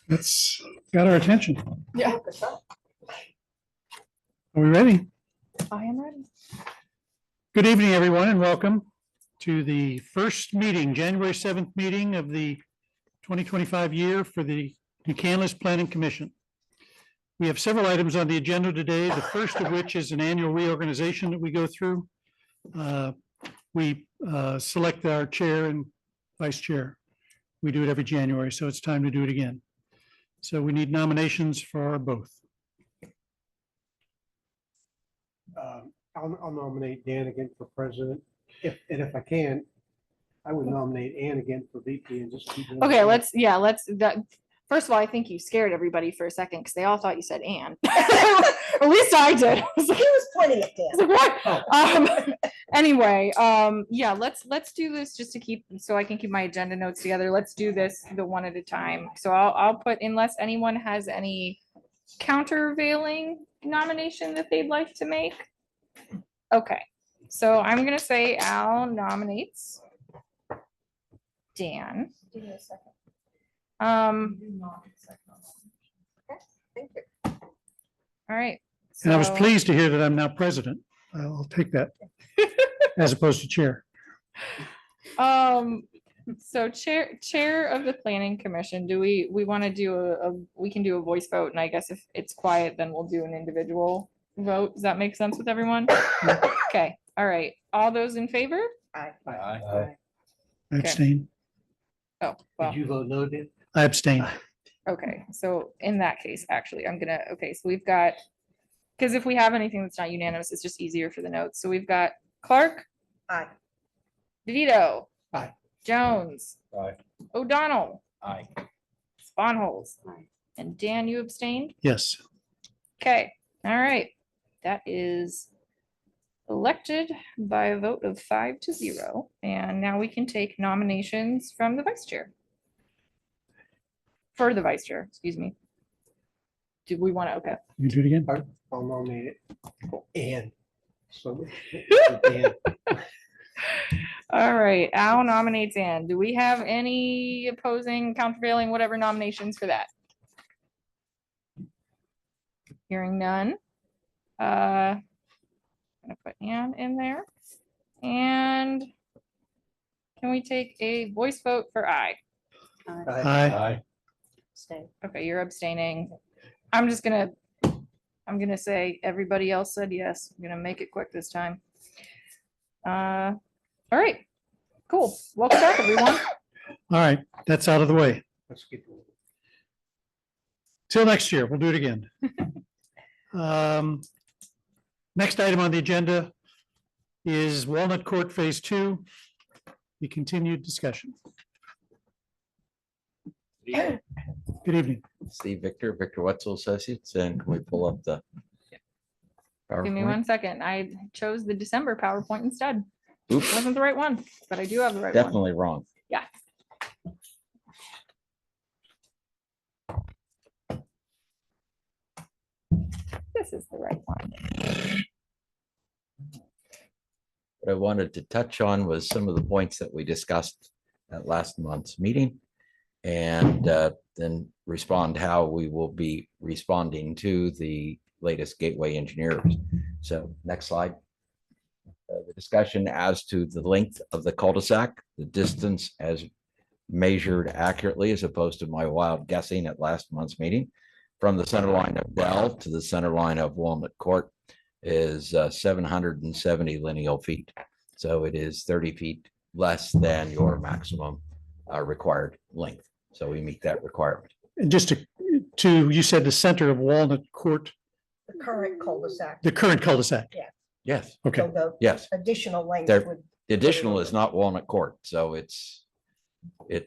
That's got our attention. Yeah, Are we ready? I am ready. Good evening, everyone, and welcome to the first meeting, January 7th meeting of the 2025 year for the McCandless Planning Commission. We have several items on the agenda today, the first of which is an annual reorganization that we go through. We select our chair and vice chair. We do it every January, so it's time to do it again. So we need nominations for both. I'll nominate Dan again for president. If I can, I would nominate Ann again for VP and just keep. Okay, first of all, I think you scared everybody for a second because they all thought you said Ann. At least I did. I was like, He was pointing at Dan. what? Anyway, yeah, let's do this just to keep, so I can keep my agenda notes together. Let's do this the one at a time. So I'll put, unless anyone has any countervailing nomination that they'd like to make. Okay, so I'm gonna say Al nominates Dan. Give me a second. Thank you. All right. And I was so- pleased to hear that I'm now president. I'll take that as opposed to chair. So chair of the planning commission, do we want to do we can do a voice vote, and I guess if it's quiet, then we'll do an individual vote. Does that make sense with everyone? Okay, all right. All those in favor? Aye. I abstain. Oh, well, Did you vote no, Dan? I abstain. okay. So in that case, actually, okay, so we've got, because if we have anything that's not unanimous, it's just easier for the notes. So we've got Clark, Aye. DeVito. Aye. Jones. Aye. O'Donnell. Aye. Sponholz. Aye. And Dan, you abstained? Yes. Okay, all right. That is elected by a vote of 5-0. And now we can take nominations from the vice chair. For the vice chair, excuse me. Do we want to, okay. You do it again? I'll nominate it. Ann. So. Dan. All right, Al nominates Ann. Do we have any opposing, countervailing, whatever nominations for that? Hearing none. Gonna put Ann in there. And can we take a voice vote for I? Aye. Aye. Stay. Okay, you're abstaining. I'm gonna say everybody else said yes. I'm gonna make it quick this time. All right, cool. Welcome back, everyone. All right, that's out of the way. Let's get. Till next year, we'll do it again. Next item on the agenda is Walnut Court Phase 2, the continued discussion. Good evening. Steve Victor Wetzel Associates, and can we pull up the? Give me PowerPoint? 1 second. I chose the December PowerPoint instead. Oops, Wasn't the right one, but I do have the right one. definitely wrong. Yeah. This is the right one. What I wanted to touch on was some of the points that we discussed at last month's meeting. And then respond how we will be responding to the latest Gateway engineers. So next slide. The discussion as to the length of the cul-de-sac, the distance as measured accurately as opposed to my wild guessing at last month's meeting. From the center line of Dell to the center line of Walnut Court is 770 lineal feet. So it is 30 feet less than your maximum required length. So we meet that requirement. And just to, you said the center of Walnut Court, The current cul-de-sac. the current cul-de-sac. Yes, Okay, So the yes. additional length There- would. The additional is not Walnut Court, so it's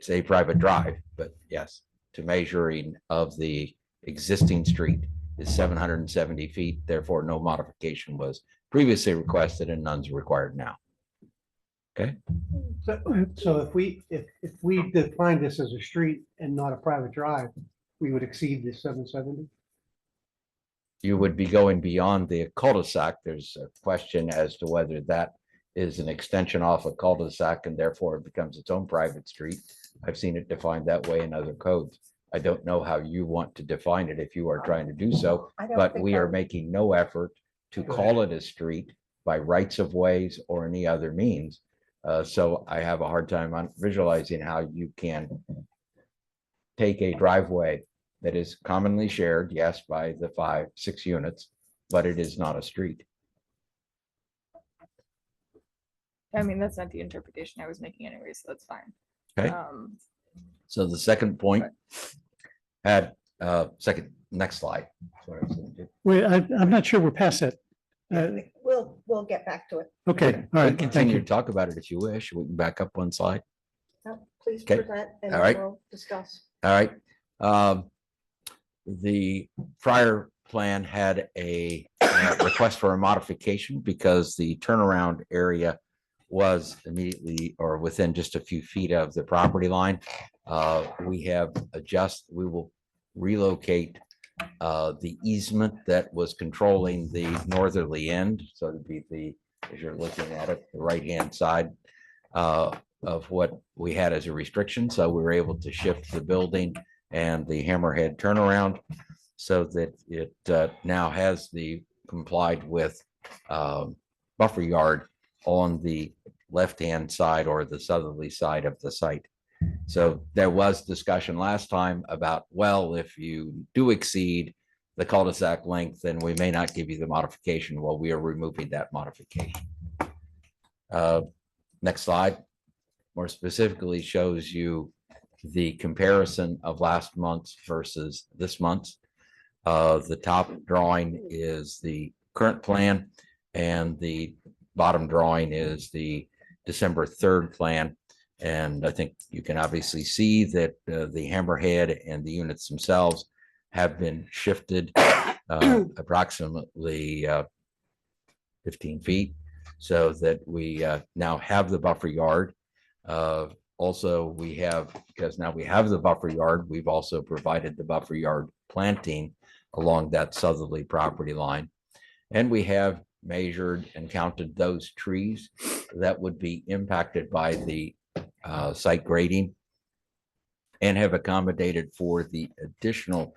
a private drive, but yes, to measuring of the existing street is 770 feet. Therefore, no modification was previously requested and none's required now. Okay, So if we define this as a street and not a private drive, we would exceed the 770. you would be going beyond the cul-de-sac. There's a question as to whether that is an extension off a cul-de-sac and therefore it becomes its own private street. I've seen it defined that way in other codes. I don't know how you want to define it if you are trying to do so, I don't but think we are I'm- making no effort to call it a street by rights of ways or any other means. So I have a hard time on visualizing how you can take a driveway that is commonly shared, yes, by the 5-6 units, but it is not a street. I mean, that's not the interpretation I was making anyway, so that's fine. Okay. So the second point had, next slide. Sorry, I was gonna do. Wait, I'm not sure we're past that. We'll get back to it. Okay, all We right, can thank continue you. to talk about it if you wish. We can back up one slide. No, Please Okay. present and All then right. we'll discuss. All right. The prior plan had a request for a modification because the turnaround area was immediately or within just a few feet of the property line. We will relocate the easement that was controlling the northerly end. So it'd be as you're looking at it, the right-hand side of what we had as a restriction. So we were able to shift the building and the hammerhead turnaround so that it now has the complied with buffer yard on the left-hand side or the southerly side of the site. So there was discussion last time about, well, if you do exceed the cul-de-sac length, then we may not give you the modification. Well, we are removing that modification. Next slide more specifically shows you the comparison of last month's versus this month's. The top drawing is the current plan and the bottom drawing is the December 3rd plan. And I think you can obviously see that the hammerhead and the units themselves have been shifted approximately 15 feet so that we now have the buffer yard. Also, we have, because now we have the buffer yard, we've also provided the buffer yard planting along that southerly property line. And we have measured and counted those trees that would be impacted by the site grading and have accommodated for the additional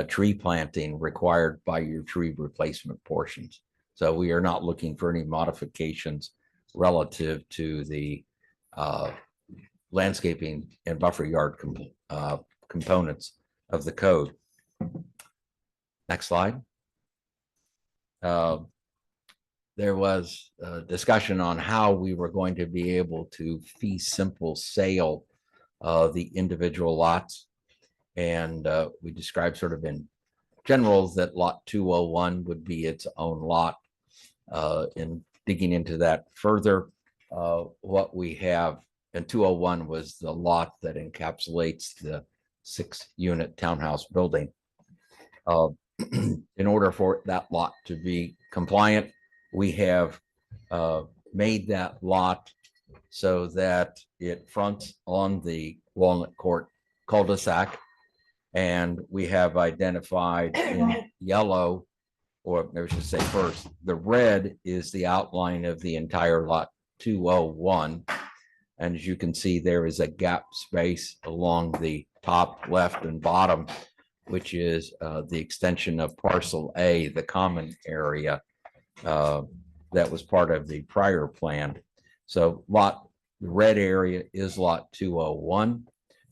tree planting required by your tree replacement portions. So we are not looking for any modifications relative to the landscaping and buffer yard components of the code. Next slide. There was a discussion on how we were going to be able to fee simple sale the individual lots. And we described sort of in general that lot 201 would be its own lot. In digging into that further, what we have, and 201 was the lot that encapsulates the 6-unit townhouse building. In order for that lot to be compliant, we have made that lot so that it fronts on the Walnut Court cul-de-sac. And we have identified in yellow, or I should say first, the red is the outline of the entire lot 201. And as you can see, there is a gap space along the top, left, and bottom, which is the extension of parcel A, the common area that was part of the prior plan. So the red area is lot 201,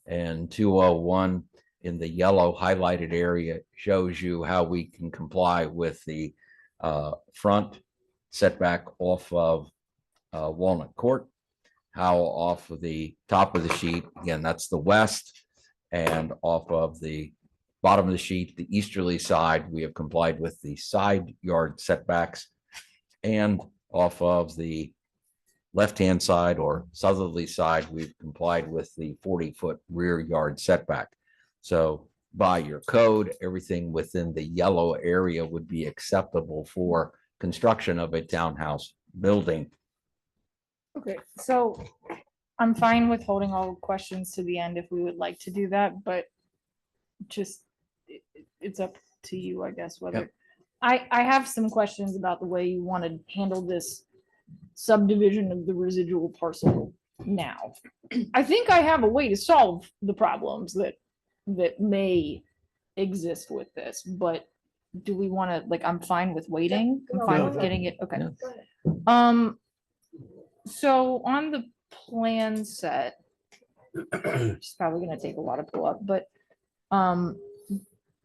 and 201 in the yellow highlighted area shows you how we can comply with the front setback off of Walnut Court, how off of the top of the sheet, again, that's the west, and off of the bottom of the sheet, the easterly side, we have complied with the side yard setbacks, and off of the left-hand side or southerly side, we've complied with the 40-foot rear yard setback. So by your code, everything within the yellow area would be acceptable for construction of a townhouse building. Okay, so I'm fine with holding all questions to the end if we would like to do that, but just, it's up to you, I guess, whether. I have some questions about the way you want to handle this subdivision of the residual parcel now. I think I have a way to solve the problems that may exist with this, but do we want to, like, I'm fine with waiting. I'm No, fine go with ahead. getting it. Okay. Yeah. Go ahead. So on the plan set, it's probably gonna take a lot to pull up, but,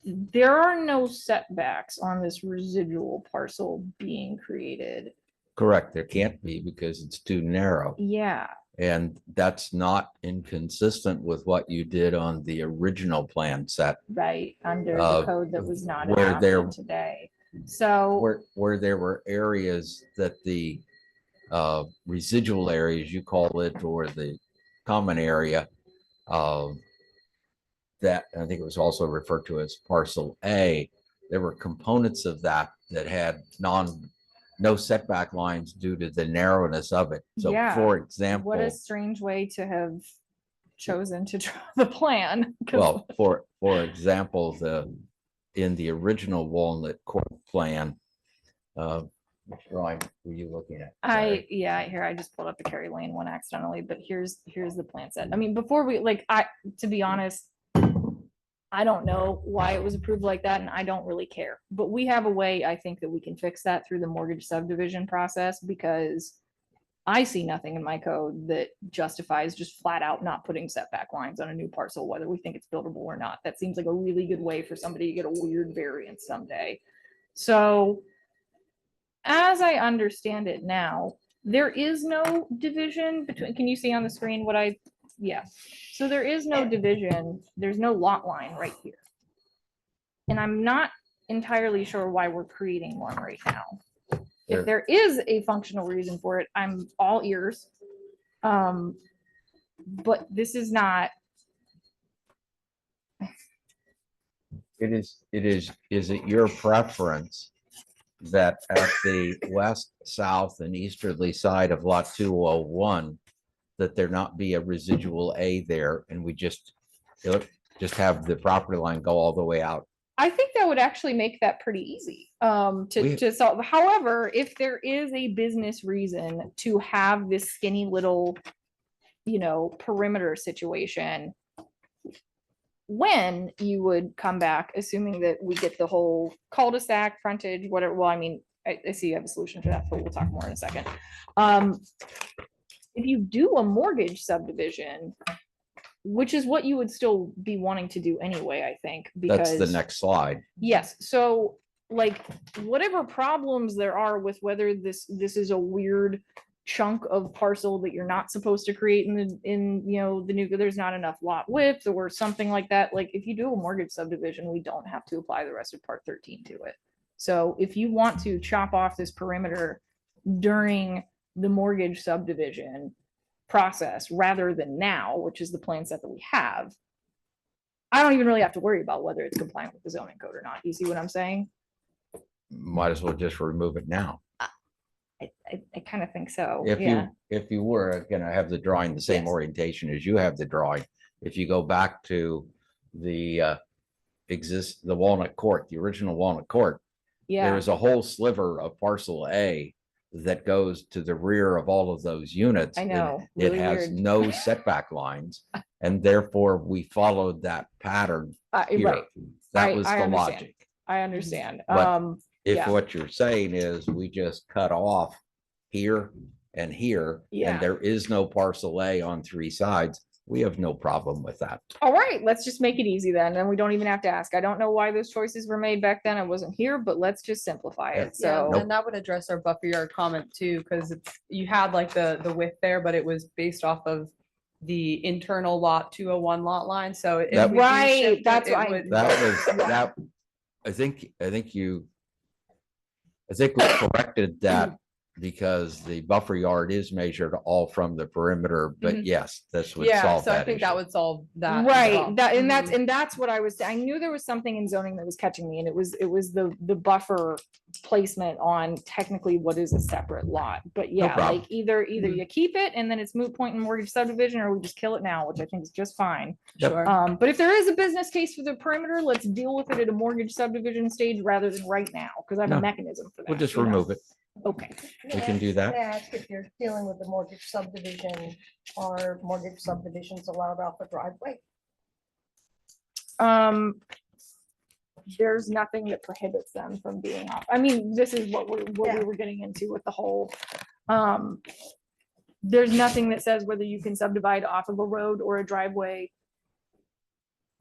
there are no setbacks on this residual parcel being created. Correct. There can't be because it's too narrow. Yeah, And that's not inconsistent with what you did on the original plan set, right, under the Uh, code that was not where there- adopted today. So, where there were areas that the residual areas, you call it, or the common area, that I think it was also referred to as parcel A. There were components of that that had no setback lines due to the narrowness of it. So Yeah. for what example, a strange way to have chosen to draw the plan. 'cause- well, for example, in the original Walnut Court plan, which drawing were you looking at? Sorry. Here, I just pulled up the Kerry Lane one accidentally, but here's the plan set. I mean, before we, to be honest, I don't know why it was approved like that, and I don't really care. But we have a way, I think, that we can fix that through the mortgage subdivision process, because I see nothing in my code that justifies just flat out not putting setback lines on a new parcel, whether we think it's buildable or not. That seems like a really good way for somebody to get a weird variance someday. So as I understand it now, there is no division between, can you see on the screen what yeah. So there is no division, there's no lot line right here. And I'm not entirely sure why we're creating one right now. There- If there is a functional reason for it, I'm all ears. But this is not, Is it your preference that at the west, south, and easterly side of lot 201, that there not be a residual A there, and we just have the property line go all the way out? I think that would actually make that pretty easy We- to solve. However, if there is a business reason to have this skinny little, perimeter situation, when you would come back, assuming that we get the whole cul-de-sac frontage, whatever, well, I mean, I see you have a solution for that, but we'll talk more in a second. If you do a mortgage subdivision, which is what you would still be wanting to do anyway, I think, That's the because next slide. yes, so like whatever problems there are with whether this is a weird chunk of parcel that you're not supposed to create in the new, there's not enough lot width or something like that. Like if you do a mortgage subdivision, we don't have to apply the rest of part 13 to it. So if you want to chop off this perimeter during the mortgage subdivision process rather than now, which is the plan set that we have, I don't even really have to worry about whether it's compliant with the zoning code or not. You see what I'm saying? Might as well just remove it now. I kind of think so. If Yeah. you were gonna have the drawing the same Yes. orientation as you have the drawing, if you go back to the the Walnut Court, the original Walnut Court, there Yeah. is a whole sliver of parcel A that goes to the rear of all of those units. I and know, It really has weird. no setback lines, and therefore we followed that pattern here. Right. That I- was I the understand. logic. I understand. But If yeah. what you're saying is we just cut off here and here, Yeah. and there is no parcel A on three sides, we have no problem with that. All right, let's just make it easy then. And we don't even have to ask. I don't know why those choices were made back then. I wasn't here, but let's just simplify Yeah. it. So, Nope. And that would address our buffer yard comment too, because you had like the width there, but it was based off of the internal lot 201 lot line, so. if That- we do Right, shift it, that's it why- would- That was, that, I think we corrected that because the buffer yard is measured all from the perimeter, but Mhm. yes, this would Yeah, solve so I that think that issue. would solve that. as right, well. and Mhm. that's what I was, I knew there was something in zoning that was catching me, and it was the buffer placement on technically what is a separate lot. But yeah, problem. like either Mhm. you keep it and then it's moot point in mortgage subdivision, or we just kill it now, which I think is just fine. Yep. Sure. But if there is a business case for the perimeter, let's deal with it at a mortgage subdivision stage rather than right now, because I have No. a mechanism for that. We'll just you know? remove it. Okay, We can do that. May I ask if you're dealing with the mortgage subdivision, are mortgage subdivisions allowed off a driveway? there's nothing that prohibits them from being off. I mean, this is what we Yeah. were getting into with the whole, there's nothing that says whether you can subdivide off of a road or a driveway,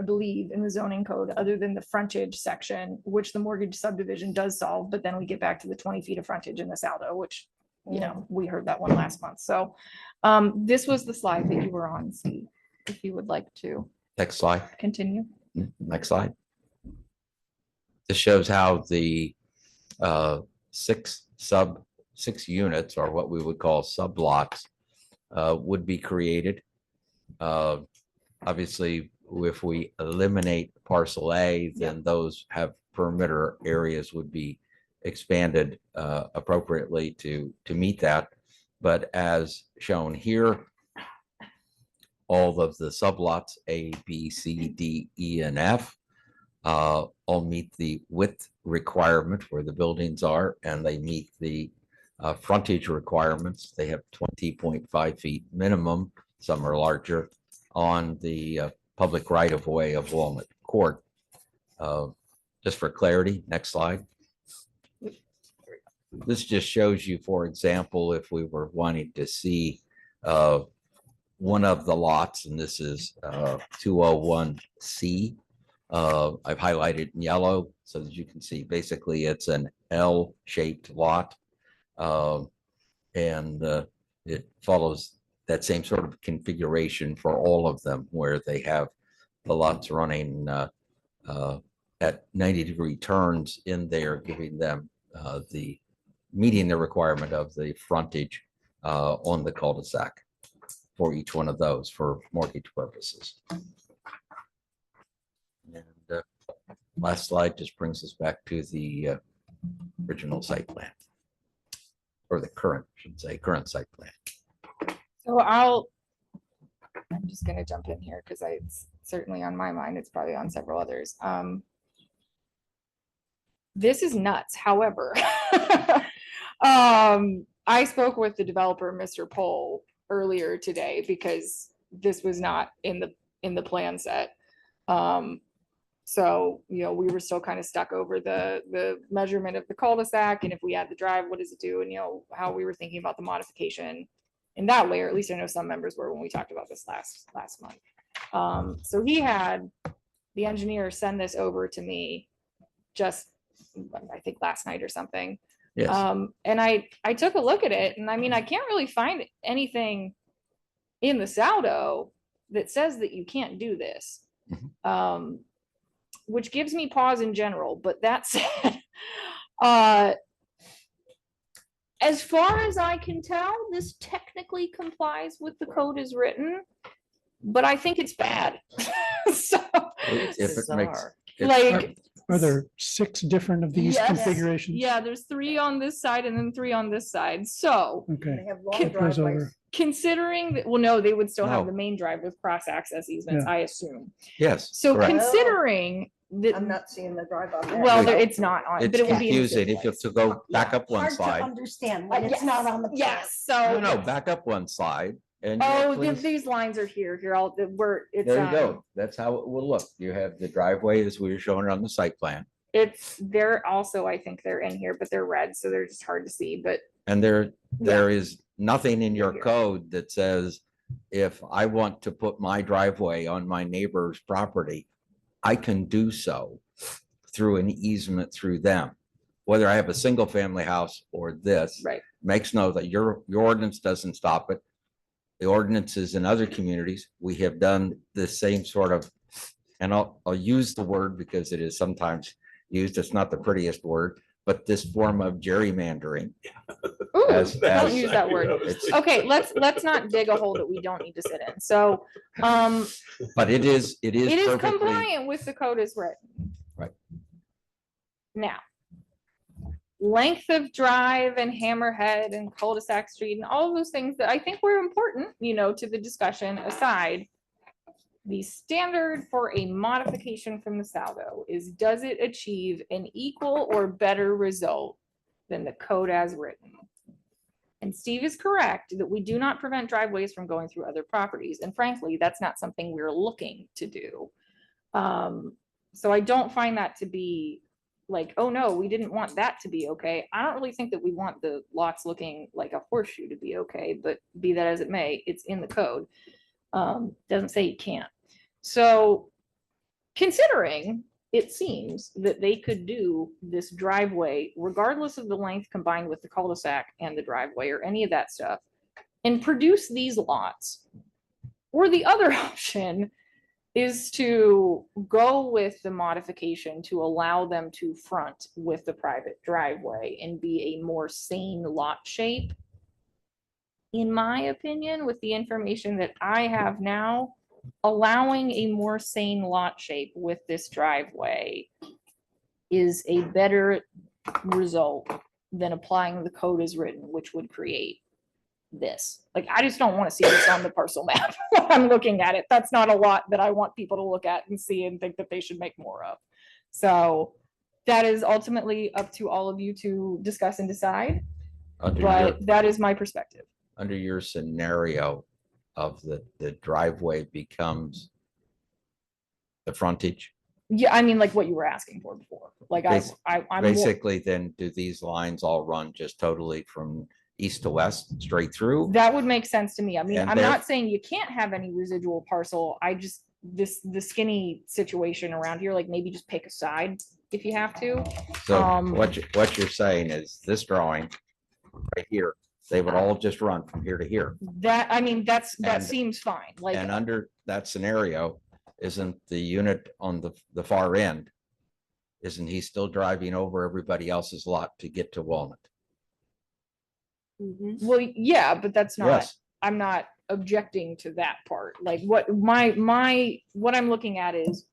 I believe, in the zoning code, other than the frontage section, which the mortgage subdivision does solve, but then we get back to the 20 feet of frontage in the Saldo, which, you know, we heard that one last month. So, this was the slide that you were on, Steve, if you would like to Next slide. continue. Next slide. This shows how the six units, or what we would call sublots, would be created. Obviously, if we eliminate parcel A, then those have perimeter areas would be expanded appropriately to meet that. But as shown here, all of the sublots A, B, C, D, E, and F all meet the width requirement where the buildings are, and they meet the frontage requirements. They have 20.5 feet minimum. Some are larger on the public right of way of Walnut Court. Just for clarity, next slide. This just shows you, for example, if we were wanting to see one of the lots, and this is 201C. I've highlighted in yellow so that you can see basically it's an L-shaped lot. And it follows that same sort of configuration for all of them, where they have the lots running at 90-degree turns in there, giving them meeting the requirement of the frontage on the cul-de-sac for each one of those for mortgage purposes. And last slide just brings us back to the original site plan, or the current, I should say, current site plan. So I'm just gonna jump in here because it's certainly on my mind. It's probably on several others. This is nuts, however. I spoke with the developer, Mr. Pohl, earlier today because this was not in the plan set. So, you know, we were still kind of stuck over the measurement of the cul-de-sac, and if we add the drive, what does it do? And, you know, how we were thinking about the modification in that way, or at least I know some members were when we talked about this last month. So he had the engineer send this over to me just, I think last night or something. Yes. And I took a look at it, and I mean, I can't really find anything in the Saldo that says that you can't do this. Which gives me pause in general, but that said, as far as I can tell, this technically complies with the code as written, but I think it's bad. So, If it makes, like, Are there 6 different of these Yes. configurations? yeah, there's 3 on this side and then 3 on this side. So Okay. They have long Can- That goes driveways. over. considering that, well, no, they would still have No. the main drive with cross access easements, Yeah. I assume. yes. So correct. considering I'm that, not seeing the drive on there. well, Wait. it's not on, It's but it would be. in the confusing. same If you have place. to go back up one Hard to slide. understand when it's not on the. plan. Yes, so. No, back up one slide. And Oh, please- these lines are here, all, it's, there you go. That's how it will look. You have the driveway as we were showing on the site plan. they're also, I think they're in here, but they're red, so they're just hard to see, but And there is nothing in your Here. code that says, if I want to put my driveway on my neighbor's property, I can do so through an easement through them. Whether I have a single family house or this. right. Makes note that your ordinance doesn't stop it. The ordinances in other communities, we have done the same sort of, and I'll use the word because it is sometimes used, it's not the prettiest word, but this form of gerrymandering. Ooh, As- don't as- use that word. It's- Okay, let's not dig a hole that we don't need to sit in. So, But it is it is perfectly, compliant with the code as written. Right. Now, length of drive and hammerhead and cul-de-sac street and all of those things that I think were important, you know, to the discussion aside, the standard for a modification from the Saldo is, does it achieve an equal or better result than the code as written. And Steve is correct that we do not prevent driveways from going through other properties. And frankly, that's not something we're looking to do. So I don't find that to be like, oh no, we didn't want that to be okay. I don't really think that we want the lots looking like a horseshoe to be okay, but be that as it may, it's in the code. Doesn't say you can't. So considering it seems that they could do this driveway regardless of the length combined with the cul-de-sac and the driveway or any of that stuff and produce these lots. Or the other option is to go with the modification to allow them to front with the private driveway and be a more sane lot shape. In my opinion, with the information that I have now, allowing a more sane lot shape with this driveway is a better result than applying the code as written, which would create this. Like, I just don't want to see this on the parcel map when I'm looking at it. That's not a lot that I want people to look at and see and think that they should make more of. So that is ultimately up to all of you to discuss and decide, but that is my perspective. Under your scenario of the driveway becomes the frontage, Yeah, I mean, like what you were asking for before. Like I'm more- basically, then do these lines all run just totally from east to west, straight through? that would make sense to me. I mean, And I'm there- not saying you can't have any residual parcel. I just, the skinny situation around here, like maybe just pick a side if you have to. So um, what you're saying is this drawing right here, they would all just run from here to here. That, I mean, that And- seems fine. Like, And under that scenario, isn't the unit on the far end, isn't he still driving over everybody else's lot to get to Walnut? well, yeah, but that's not, Yes, I'm not objecting to that part. Like what what I'm looking at is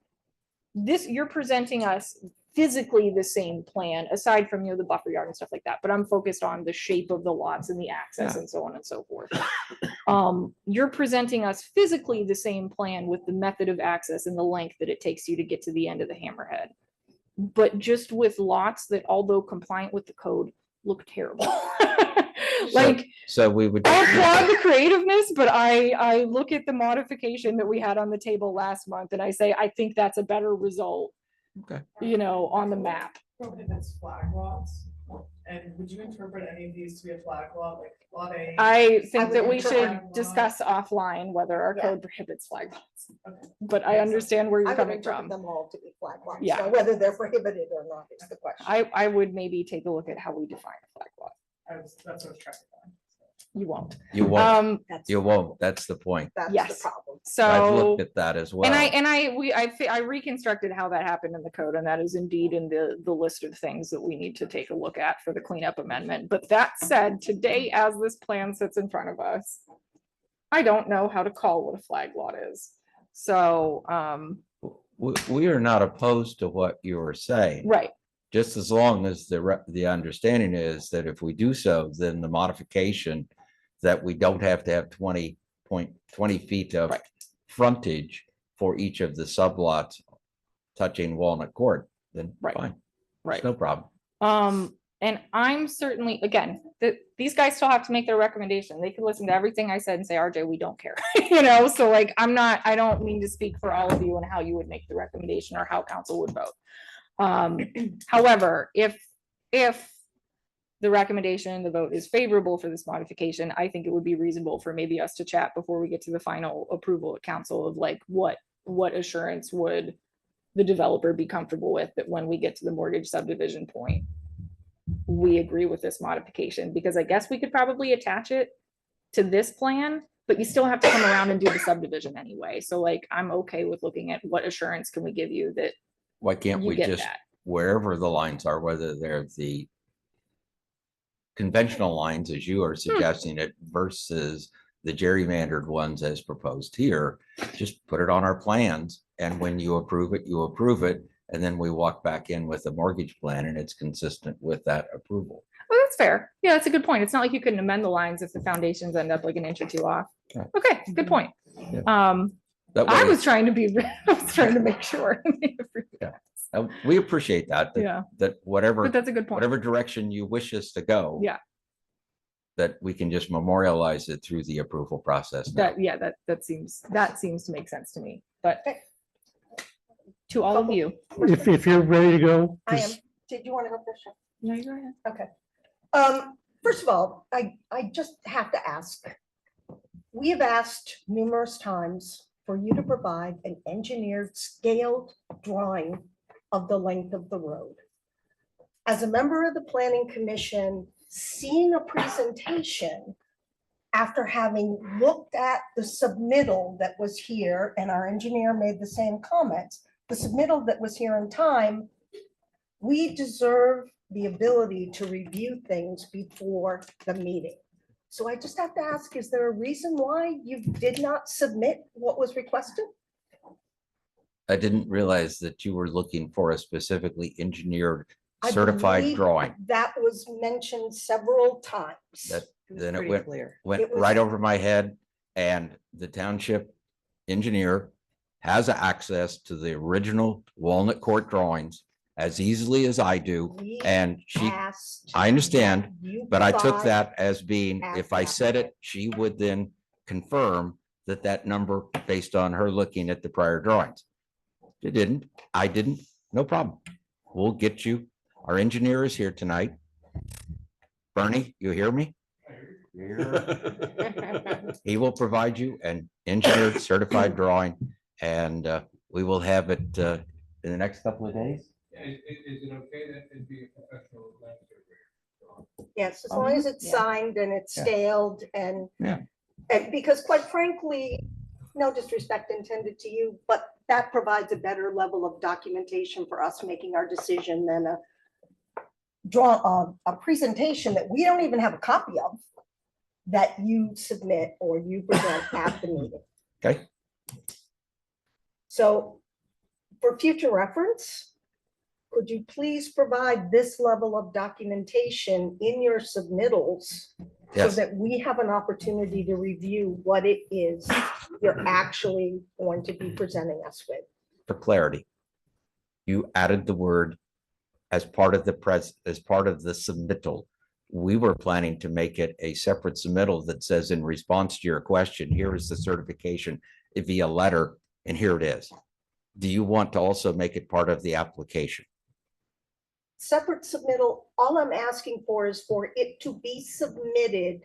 this, you're presenting us physically the same plan aside from, the buffer yard and stuff like that, but I'm focused on the shape of the lots and the access Yeah. and so on and so forth. You're presenting us physically the same plan with the method of access and the length that it takes you to get to the end of the hammerhead. But just with lots that, although compliant with the code, look terrible. Like, so we would. I applaud the creativeness, but I look at the modification that we had on the table last month and I say, I think that's a better result. Okay. On the map. Prohibits flag lots, and would you interpret any of these to be a flag lot, like lot A? I think would that we interpret should discuss offline whether our Yeah. code prohibits flag lots. Okay. But I understand where I you're would coming interpret from. them all to be flag lots. Yeah. Now, whether they're prohibited or not is the question. I would maybe take a look at how we define a flag lot. That's what I was trying to find. You won't. You won't, That's, you won't. That's the point. that's the Yes. problem. I've So. looked at that as well. I reconstructed how that happened in the code, and that is indeed in the list of things that we need to take a look at for the cleanup amendment. But that said, today, as this plan sits in front of us, I don't know how to call what a flag lot is. So, We are not opposed to what you were saying. right, Just as long as the understanding is that if we do so, then the modification that we don't have to have 20 feet of Right. frontage for each of the sublots touching Walnut Court, then Right. fine. right. It's no problem. And I'm certainly, again, these guys still have to make their recommendation. They can listen to everything I said and say, RJ, we don't care. So like, I don't mean to speak for all of you and how you would make the recommendation or how council would vote. However, if the recommendation, the vote is favorable for this modification, I think it would be reasonable for maybe us to chat before we get to the final approval at council of like, what assurance would the developer be comfortable with that when we get to the mortgage subdivision point, we agree with this modification, because I guess we could probably attach it to this plan, but you still have to come around and do the subdivision anyway. So like, I'm okay with looking at what assurance can we give you that Why can't you we get just, that. wherever the lines are, whether they're the conventional lines as you are suggesting it versus the gerrymandered ones as proposed here, just put it on our plans. And when you approve it, you approve it. And then we walk back in with a mortgage plan and it's consistent with that approval. Well, that's fair. Yeah, that's a good point. It's not like you couldn't amend the lines if the foundations end up like an inch or two off. Yeah. Okay, good point. That I way, was trying to be, I was trying to make sure. Yeah. We appreciate that, Yeah, that whatever, but that's a good point. whatever direction you wish us to go. Yeah. That we can just memorialize it through the approval process now. That, yeah, that seems to make sense to me, but to all of you. If you're ready to go. I am. just- Did you want to go first? Sean? No, you go ahead. Okay. First of all, I just have to ask. We have asked numerous times for you to provide an engineered scaled drawing of the length of the road. As a member of the planning commission, seeing a presentation after having looked at the submittal that was here, and our engineer made the same comments, the submittal that was here in time, we deserve the ability to review things before the meeting. So I just have to ask, is there a reason why you did not submit what was requested? I didn't realize that you were looking for a specifically engineered I certified believe drawing. That was mentioned several times. That then it Pretty went, clear. went It was- right over my head, and the township engineer has access to the original Walnut Court drawings as easily as I do, We and she, asked I understand, that you but I took provide- that as being, at if I that said point. it, she would then confirm that that number based on her looking at the prior drawings. It didn't, I didn't, no problem. We'll get you, our engineer is here tonight. Bernie, you hear me? He will provide you an engineered certified drawing, and we will have it in the next couple of days. Is it okay that it be a professional land surveyor? Yes, as long as it's Yeah. signed and it's Yeah. scaled and. Yeah. And because quite frankly, no disrespect intended to you, but that provides a better level of documentation for us making our decision than a presentation that we don't even have a copy of that you submit or you present at the meeting. Okay. So for future reference, could you please provide this level of documentation in your submittals so Yes, that we have an opportunity to review what it is you're actually going to be presenting us with? for clarity. You added the word as part of as part of the submittal. We were planning to make it a separate submittal that says, in response to your question, here is the certification via letter, and here it is. Do you want to also make it part of the application? Separate submittal, all I'm asking for is for it to be submitted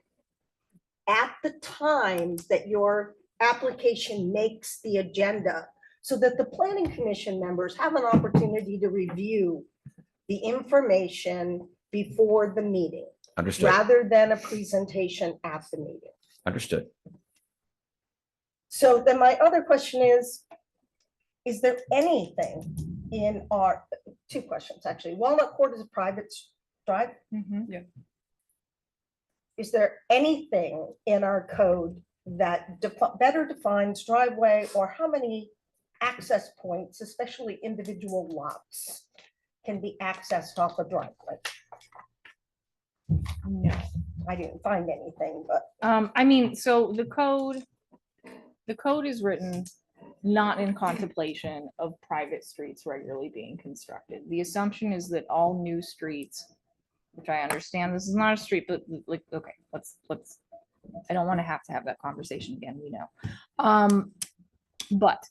at the time that your application makes the agenda, so that the planning commission members have an opportunity to review the information before the meeting, Understood, rather than a presentation at the meeting. understood. So then my other question is there anything in our, two questions, actually. Walnut Court is a private drive. Mhm. Is there anything in our code that better defines driveway, or how many access points, especially individual lots, can be accessed off a driveway? No. I didn't find anything, but I mean, so the code is written not in contemplation of private streets regularly being constructed. The assumption is that all new streets, which I understand this is not a street, but like, okay, let's, I don't want to have that conversation again, we know. But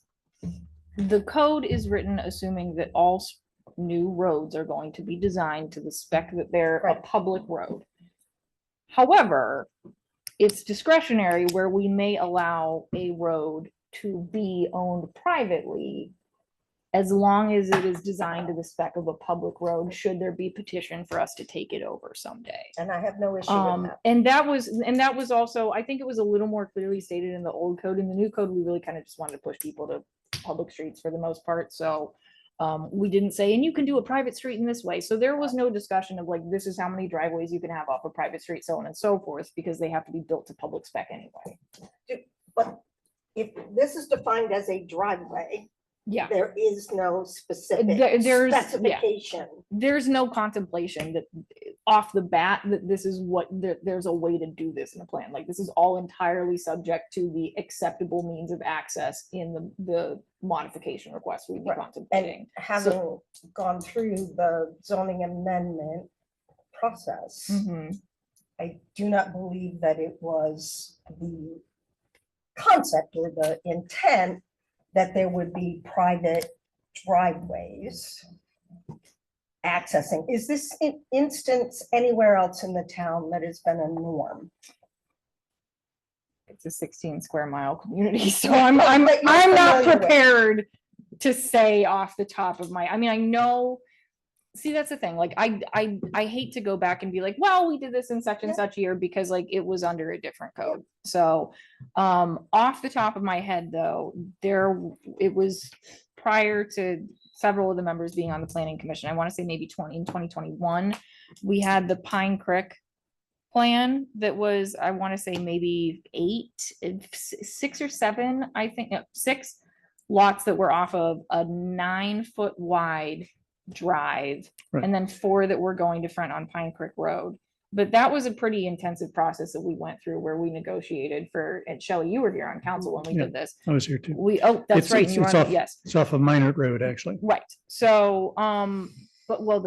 the code is written assuming that all new roads are going to be designed to the spec that they're a Right. public road. However, it's discretionary where we may allow a road to be owned privately as long as it is designed to the spec of a public road, should there be petition for us to take it over someday. and I have no issue with that. And that was also, I think it was a little more clearly stated in the old code. In the new code, we really kind of just wanted to push people to public streets for the most part, so we didn't say, and you can do a private street in this way. So there was no discussion of like, this is how many driveways you can have off a private street, so on and so forth, because they have to be built to public spec anyway. But if this is defined as a driveway, Yeah, there is no specific there's, yeah, specification. there's no contemplation that off the bat that this is what there's a way to do this in a plan. Like this is all entirely subject to the acceptable means of access in the modification request we'd be Right. contemplating. Having gone through the zoning amendment process, Mhm. I do not believe that it was the concept or the intent that there would be private driveways accessing. Is this instance anywhere else in the town that has been a norm? It's a 16 square mile community, so Yeah, I'm but you're not familiar with it. prepared to say off the top of I mean, I know. See, that's the thing. Like, I hate to go back and be like, well, we did this in such and Yeah. such year because like it was under a different code. So, off the top of my head, though, it was prior to several of the members being on the planning commission. I want to say maybe 2021, we had the Pine Creek plan that was, I want to say maybe 6 or 7, I think, no, 6 lots that were off of a 9-foot wide drive, Right. and then 4 that were going to front on Pine Creek Road. But that was a pretty intensive process that we went through where we negotiated for, and Shelley, you were here on council when we Yeah. did this. I was here too. That's It's- right. it's- You were it's on, off- yes. It's off of Minot Road, actually. Right. So, but well,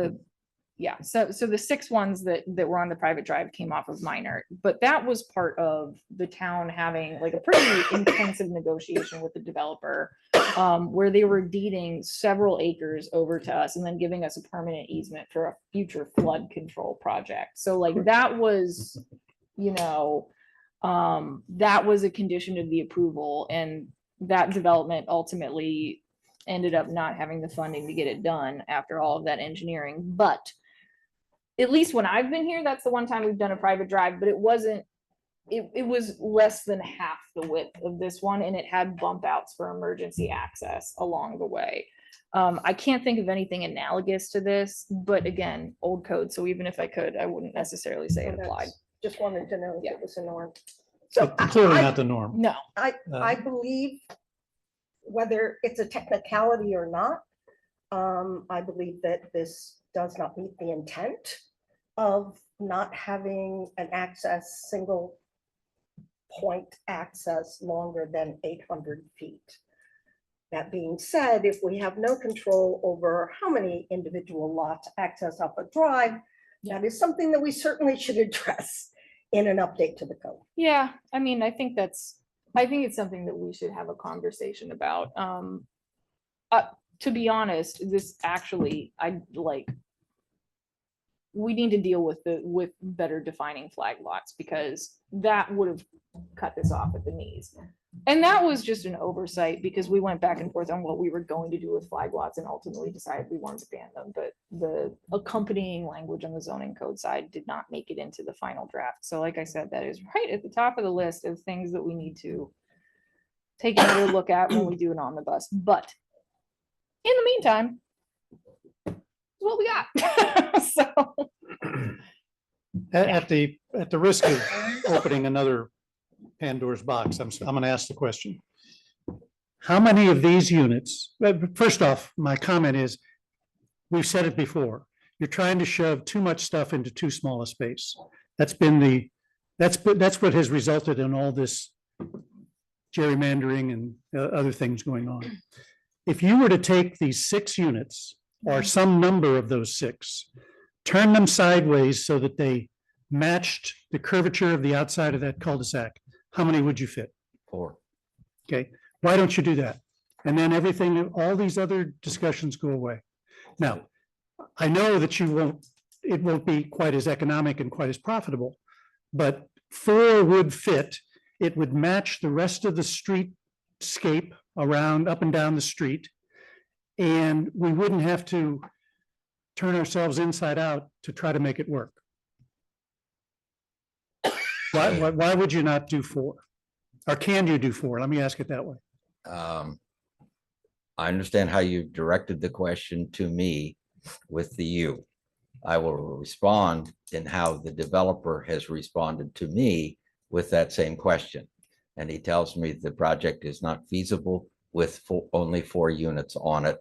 so the 6 ones that were on the private drive came off of Minor, but that was part of the town having like a pretty intensive negotiation with the developer, where they were deeding several acres over to us and then giving us a permanent easement for a future flood control project. So like that was, that was a condition of the approval, and that development ultimately ended up not having the funding to get it done after all of that engineering. But at least when I've been here, that's the one time we've done a private drive, but it wasn't, it was less than half the width of this one, and it had bump outs for emergency access along the way. I can't think of anything analogous to this, but again, old code, so even if I could, I wouldn't necessarily say it applied. Just wanted to know if Yeah. it was a norm. So Clearly I- not the norm. No, I believe whether it's a technicality or not, I believe that this does not meet the intent of not having an single point access longer than 800 feet. That being said, if we have no control over how many individual lots access up a drive, that is something that we certainly should address in an update to the code. yeah, I mean, I think it's something that we should have a conversation about. To be honest, this actually, we need to deal with better defining flag lots, because that would have cut this off at the knees. And that was just an oversight because we went back and forth on what we were going to do with flag lots and ultimately decided we wanted to ban them. But the accompanying language on the zoning code side did not make it into the final draft. So like I said, that is right at the top of the list of things that we need to take another look at when we do an omnibus. But in the meantime, what we got. So At the risk of opening another Pandora's box, I'm going to ask the question. How many of these units, first off, my comment is, we've said it before, you're trying to shove too much stuff into too small a space. That's what has resulted in all this gerrymandering and other things going on. If you were to take these 6 units or some number of those 6, turn them sideways so that they matched the curvature of the outside of that cul-de-sac, how many would you fit? 4. Okay, why don't you do that? And then everything, all these other discussions go away. Now, I know that it won't be quite as economic and quite as profitable, but 4 would fit. It would match the rest of the streetscape around, up and down the street. And we wouldn't have to turn ourselves inside out to try to make it work. Why would you not do 4? Or can you do 4? Let me ask it that way. I understand how you directed the question to me with the U. I will respond in how the developer has responded to me with that same question. And he tells me the project is not feasible with only 4 units on it,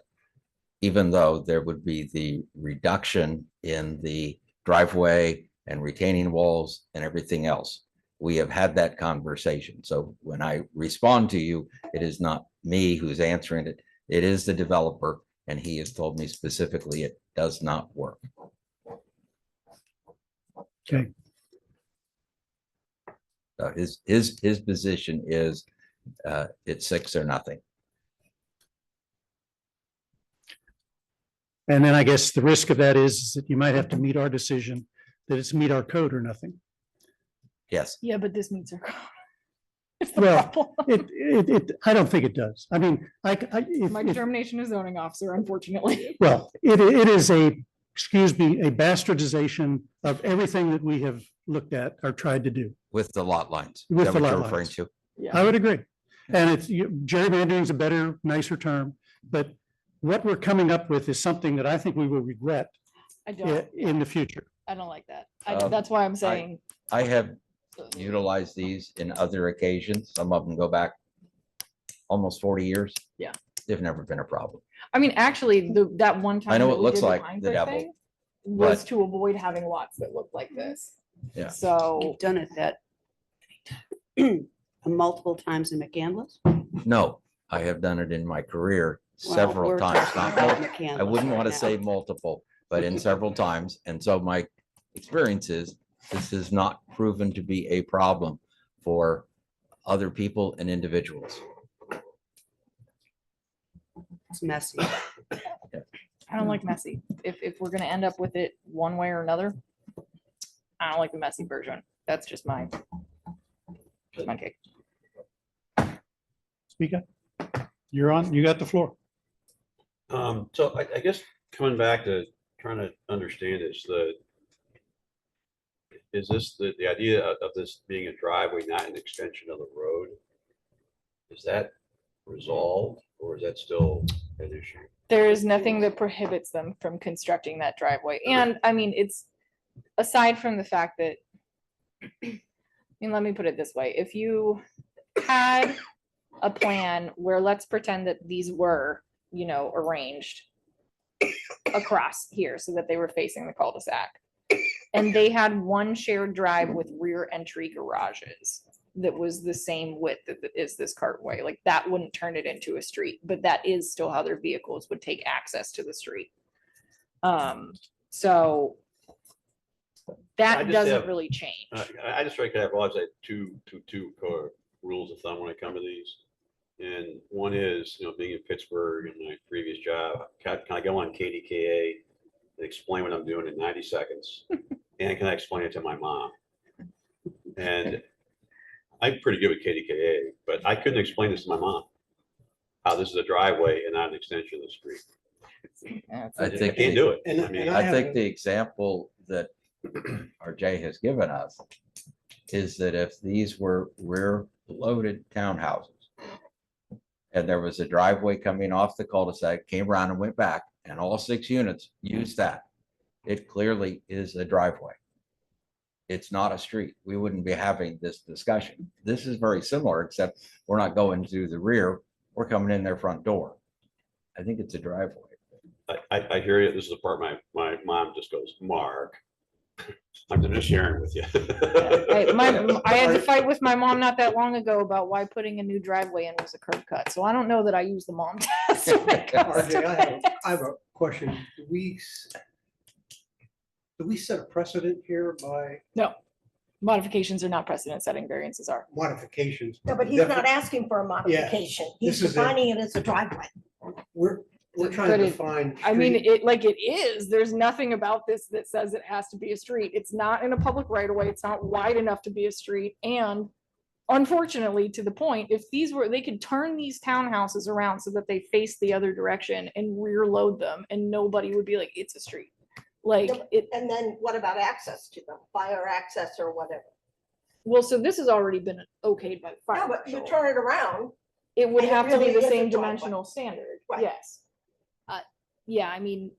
even though there would be the reduction in the driveway and retaining walls and everything else. We have had that conversation. So when I respond to you, it is not me who's answering it. It is the developer, and he has told me specifically it does not work. Okay. His position is it's 6 or nothing. And then I guess the risk of that is that you might have to meet our decision, that it's meet our code or nothing. Yes, Yeah, but this meets our code. It's the Well, problem. I don't think it does. I mean, My determination as zoning officer, unfortunately. well, it is excuse me, a bastardization of everything that we have looked at or tried to do. with the lot lines. Is With that the what lot you're referring lines. to? I would agree. And gerrymandering is a better, nicer term, but what we're coming up with is something that I think we will regret I don't, in the future. I don't like that. Um, That's why I'm saying. I have utilized these in other occasions. Some of them go back almost 40 years. Yeah. They've never been a problem. I mean, actually, that one time. I know that it we looks did like Heinz the devil, thing Was but- to avoid having lots that look like this. Yeah. So, You've done it that multiple times in McCandless? No, I have done it in my career Well, several we're times. talking Not about multiple. I McCandless wouldn't right want to now. say multiple, but in several times. And so my experience is this is not proven to be a problem for other people and individuals. It's messy. I don't like messy. If we're gonna end up with it one way or another, I don't like the messy version. That's just my take. Speak up. You're on, you got the floor. So I guess coming back to trying to understand is this the idea of this being a driveway, not an extension of the road? Is that resolved or is that still an issue? There is nothing that prohibits them from constructing that driveway. And I mean, it's aside from the fact that, I mean, let me put it this way. If you had a plan where let's pretend that these were, arranged across here so that they were facing the cul-de-sac. And they had one shared drive with rear entry garages that was the same width that is this cartway, like that wouldn't turn it into a street, but that is still how their vehicles would take access to the street. So I that just doesn't have- really change. I just like to have always had two rules of thumb when I come to these. And one is, being in Pittsburgh in my previous job, can I go on KDKA and explain what I'm doing in 90 seconds? And can I explain it to my mom? And I'm pretty good with KDKA, but I couldn't explain this to my mom. How this is a driveway and not an extension of the street. I I think, can't do it. And- I mean, and I have think a- the example that RJ has given us is that if these were rear loaded townhouses and there was a driveway coming off the cul-de-sac, came around and went back, and all 6 units used that, it clearly is a driveway. It's not a street. We wouldn't be having this discussion. This is very similar, except we're not going through the rear, we're coming in their front door. I think it's a driveway. I hear you. This is the part my mom just goes, Mark. I'm just sharing with you. I had to fight with my mom not that long ago about why putting a new driveway in was a curb cut. So I don't know that I use the mom test. when it comes to RJ, it. I have a question. Do we set a precedent here by Modifications are not precedent setting, variances are. modifications? No, but he's not asking for a modification. He's this is it. defining it as a driveway. We're trying But to it- define. I mean, street- it is. There's nothing about this that says it has to be a street. It's not in a public right of way. It's not wide enough to be a street. And unfortunately, to the point, if these were, they could turn these townhouses around so that they face the other direction and rear load them and nobody would be like, it's a street. Like it, And then what about access to them, fire access or whatever? well, so this has already been okayed by the No, fire but you marshal. turn it around. It would and it have to be really the is a same driveway. dimensional standard, Right. yes. Yeah, I mean,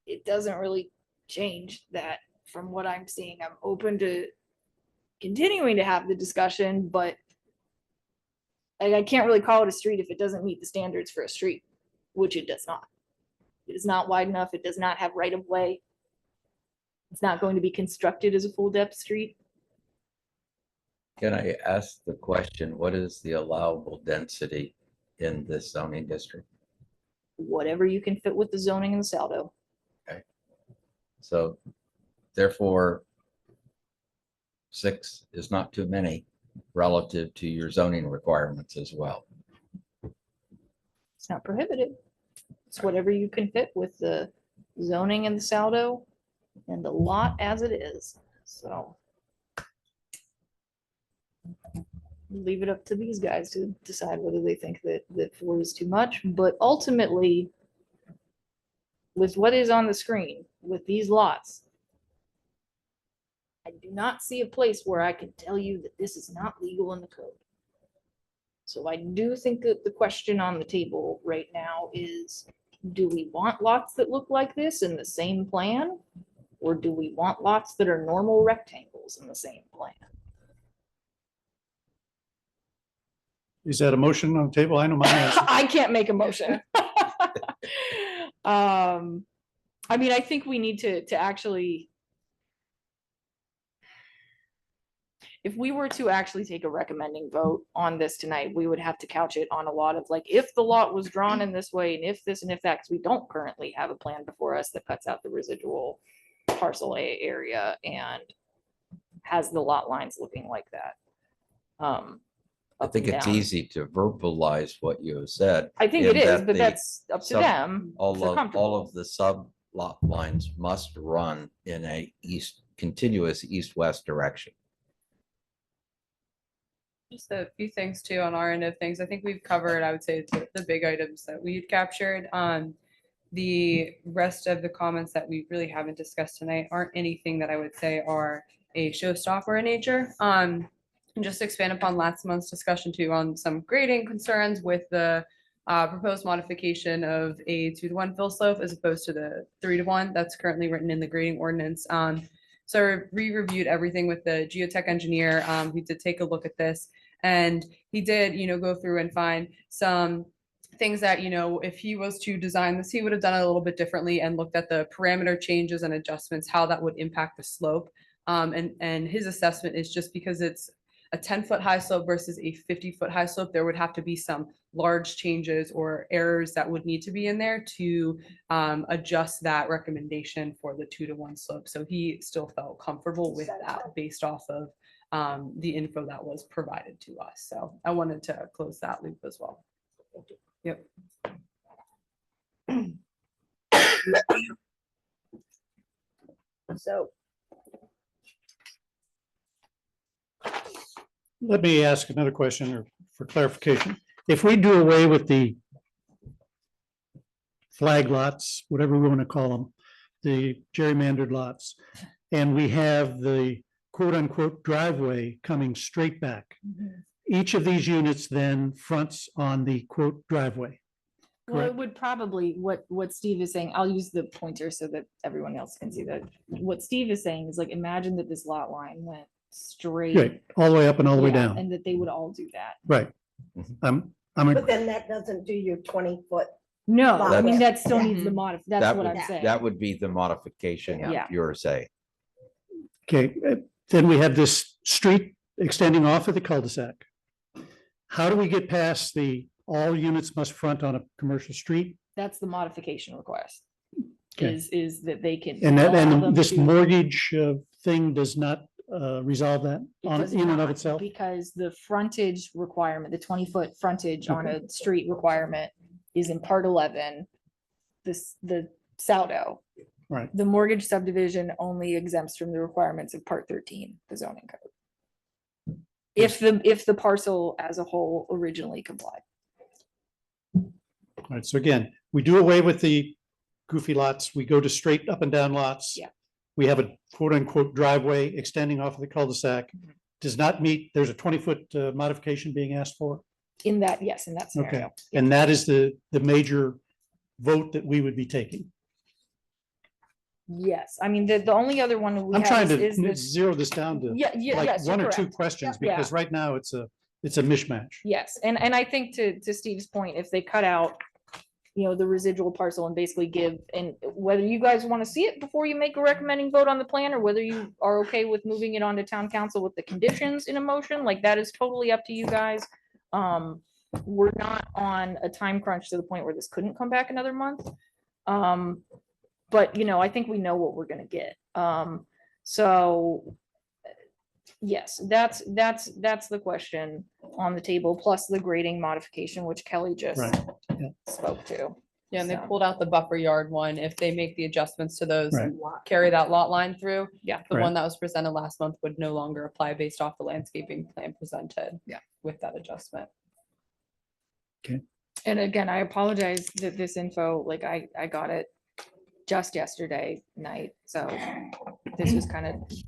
it doesn't really change that from what I'm seeing. I'm open to continuing to have the discussion, but I can't really call it a street if it doesn't meet the standards for a street, which it does not. It is not wide enough. It does not have right of way. It's not going to be constructed as a full depth street. Can I ask the question, what is the allowable density in this zoning district? Whatever you can fit with the zoning and the saldo. So therefore, 6 is not too many relative to your zoning requirements as well. It's not prohibited. It's whatever you can fit with the zoning and the saldo and the lot as it is. So leave it up to these guys to decide whether they think that 4 is too much, but ultimately with what is on the screen with these lots, I do not see a place where I can tell you that this is not legal in the code. So I do think that the question on the table right now is, do we want lots that look like this in the same plan? Or do we want lots that are normal rectangles in the same plan? Is that a motion on the table? I know my answer. I can't make a motion. I mean, I think we need to actually, if we were to actually take a recommending vote on this tonight, we would have to couch it on a lot of like, if the lot was drawn in this way, and if this and if that, because we don't currently have a plan before us that cuts out the residual parcel A area and has the lot lines looking like that. I think it's easy to verbalize what you have said. I think it in is, that but the that's up to sub- them. if they're All comfortable. of the sub lot lines must run in a continuous east-west direction. Just a few things too on our end of things. I think we've covered, I would say, the big items that we've captured. The rest of the comments that we really haven't discussed tonight aren't anything that I would say are a showstopper in nature. And just to expand upon last month's discussion too on some grading concerns with the proposed modification of a 2-to-1 fill slope as opposed to the 3-to-1 that's currently written in the grading ordinance. So I re-reviewed everything with the geotech engineer. He did take a look at this, and he did, go through and find some things that, if he was to design this, he would have done it a little bit differently and looked at the parameter changes and adjustments, how that would impact the slope. And his assessment is just because it's a 10-foot high slope versus a 50-foot high slope, there would have to be some large changes or errors that would need to be in there to adjust that recommendation for the 2-to-1 slope. So he still felt comfortable with that based off of the info that was provided to us. So I wanted to close that loop as well. Yep. So Let me ask another question or for clarification. If we do away with the flag lots, whatever we want to call them, the gerrymandered lots, and we have the quote unquote driveway coming straight back, each of these units then fronts on the quote driveway. Well, it Correct. would probably, what Steve is saying, I'll use the pointer so that everyone else can see that. What Steve is saying is like, imagine that this lot line went straight. Right, all the way up and all the way yeah, down. And that they would all do that. Right. Mhm. I'm but then that doesn't do your 20-foot. No, I mean, that That's- still needs the Mhm. modif, that's That what would, I'm saying. that would be the modification Yeah. you're saying. okay. Then we have this street extending off of the cul-de-sac. How do we get past the all units must front on a commercial street? That's the modification request. Okay. Is that they can. And that, allow them and this to- mortgage thing does not resolve that It on, does in and of not, itself? Because the frontage requirement, the 20-foot frontage on a street requirement is in part 11. The Saldo. Right. The mortgage subdivision only exempts from the requirements of part 13, the zoning code. If the parcel as a whole originally complied. All right, so again, we do away with the goofy lots, we go to straight up and down lots. Yeah. We have a quote unquote driveway extending off of the cul-de-sac. Mhm. Does not meet, there's a 20-foot modification being asked for. In that, yes, in that Okay, scenario. and that is the major vote that we would be taking. Yes, I mean, the only other one we I'm have trying is to this. zero this down to Yeah, yeah, like yes, you're one or two correct. questions, Yeah. because right now it's a mishmash. Yes, and I think to Steve's point, if they cut out the residual parcel and basically give, and whether you guys want to see it before you make a recommending vote on the plan, or whether you are okay with moving it on to town council with the conditions in a motion, like that is totally up to you guys. We're not on a time crunch to the point where this couldn't come back another month. But I think we know what we're gonna get. So yes, that's the question on the table, plus the grading modification, which Kelly just Right, yeah. spoke to. Yeah, and they So- pulled out the buffer yard one. If they make the adjustments to those Right. and carry that lot line through. Yeah. The Right. one that was presented last month would no longer apply based off the landscaping plan presented. Yeah. With that adjustment. And again, I apologize that this info, like I got it just yesterday night, so this was kind of, it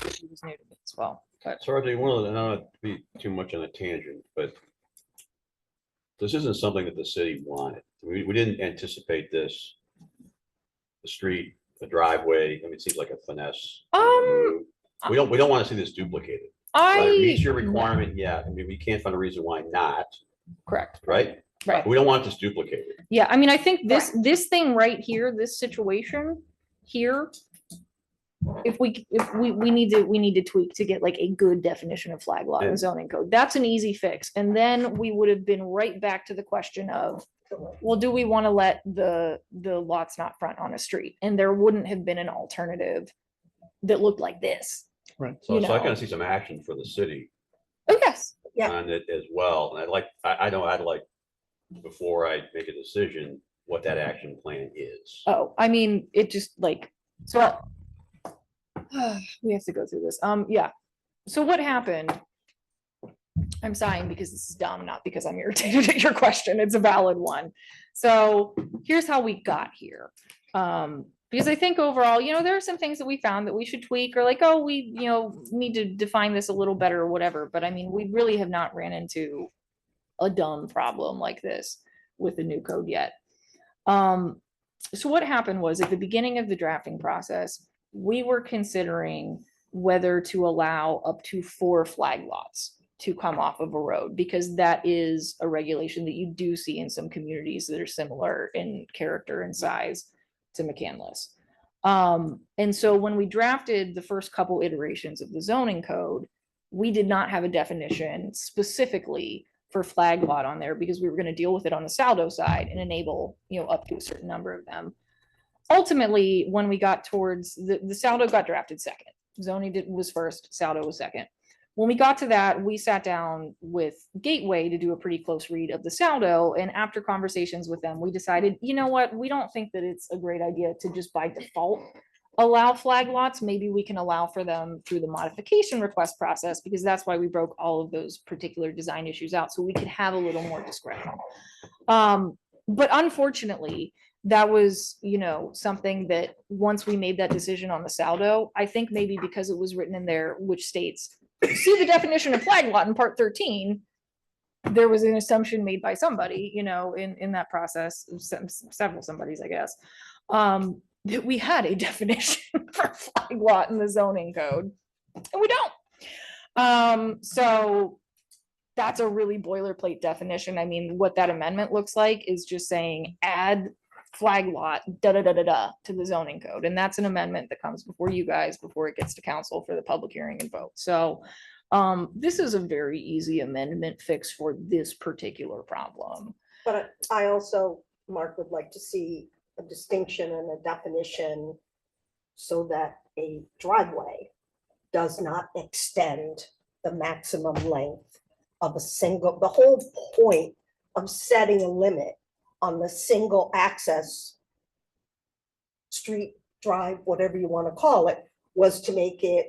was new to me as well, but. So RJ, one of the, not to be too much on a tangent, but this isn't something that the city wanted. We didn't anticipate this. The street, the driveway, I mean, it seems like a finesse. We don't want to see this duplicated. Whether it meets your requirement, yeah, I mean, we can't find a reason why not, Correct, right? right. We don't want this duplicated. Yeah, I mean, I think this thing right here, this situation here, if we need to tweak to get like a good definition of flag lot in the Yeah. zoning code, that's an easy fix. And then we would have been right back to the question of, well, do we want to let the lots not front on a street? And there wouldn't have been an alternative that looked like this. Right. So You I know. kind of see some action for the city Oh, yes, Yeah. on it as well. And I'd like, before I make a decision, what that action plan is. oh, I mean, it just like, so we have to go through this. Yeah. So what happened? I'm sighing because this is dumb, not because I'm irritated at your question. It's a valid one. So here's how we got here. Because I think overall, there are some things that we found that we should tweak, or like, oh, we, need to define this a little better or whatever. But I mean, we really have not ran into a dumb problem like this with the new code yet. So what happened was at the beginning of the drafting process, we were considering whether to allow up to 4 flag lots to come off of a road, because that is a regulation that you do see in some communities that are similar in character and size to McCandless. And so when we drafted the first couple iterations of the zoning code, we did not have a definition specifically for flag lot on there, because we were going to deal with it on the Saldo side and enable, up to a certain number of them. Ultimately, when we got towards the Saldo got drafted second, zoning was first, Saldo was second. When we got to that, we sat down with Gateway to do a pretty close read of the Saldo. And after conversations with them, we decided, you know what, we don't think that it's a great idea to just by default allow flag lots. Maybe we can allow for them through the modification request process, because that's why we broke all of those particular design issues out, so we could have a little more discretion. But unfortunately, that was, something that once we made that decision on the Saldo, I think maybe because it was written in there, which states, see the definition of flag lot in part 13, there was an assumption made by somebody, in that process, several somebodies, I guess, that we had a definition for flag lot in the zoning code, and we don't. So that's a really boilerplate definition. I mean, what that amendment looks like is just saying add flag lot to the zoning code. And that's an amendment that comes before you guys, before it gets to council for the public hearing and vote. So this is a very easy amendment fix for this particular problem. But I also, Mark, would like to see a distinction and a definition so that a driveway does not extend the maximum length of the whole point of setting a limit on the single access street, drive, whatever you want to call it, was to make it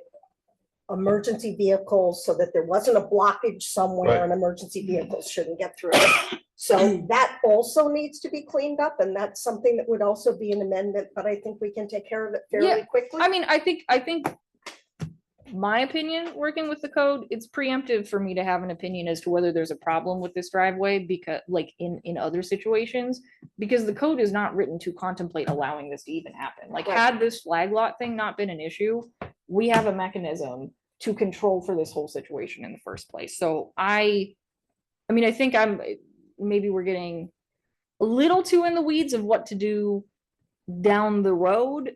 emergency vehicles so that there wasn't a blockage somewhere Right. and emergency vehicles shouldn't get through it. So that also needs to be cleaned up, and that's something that would also be an amendment, but I think we can take care of it fairly Yeah, quickly. I mean, I think my opinion, working with the code, it's preemptive for me to have an opinion as to whether there's a problem with this driveway, because like in other situations, because the code is not written to contemplate allowing this to even happen. Like, Right. had this flag lot thing not been an issue, we have a mechanism to control for this whole situation in the first place. So I mean, I think maybe we're getting a a little too in the weeds of what to do down the road.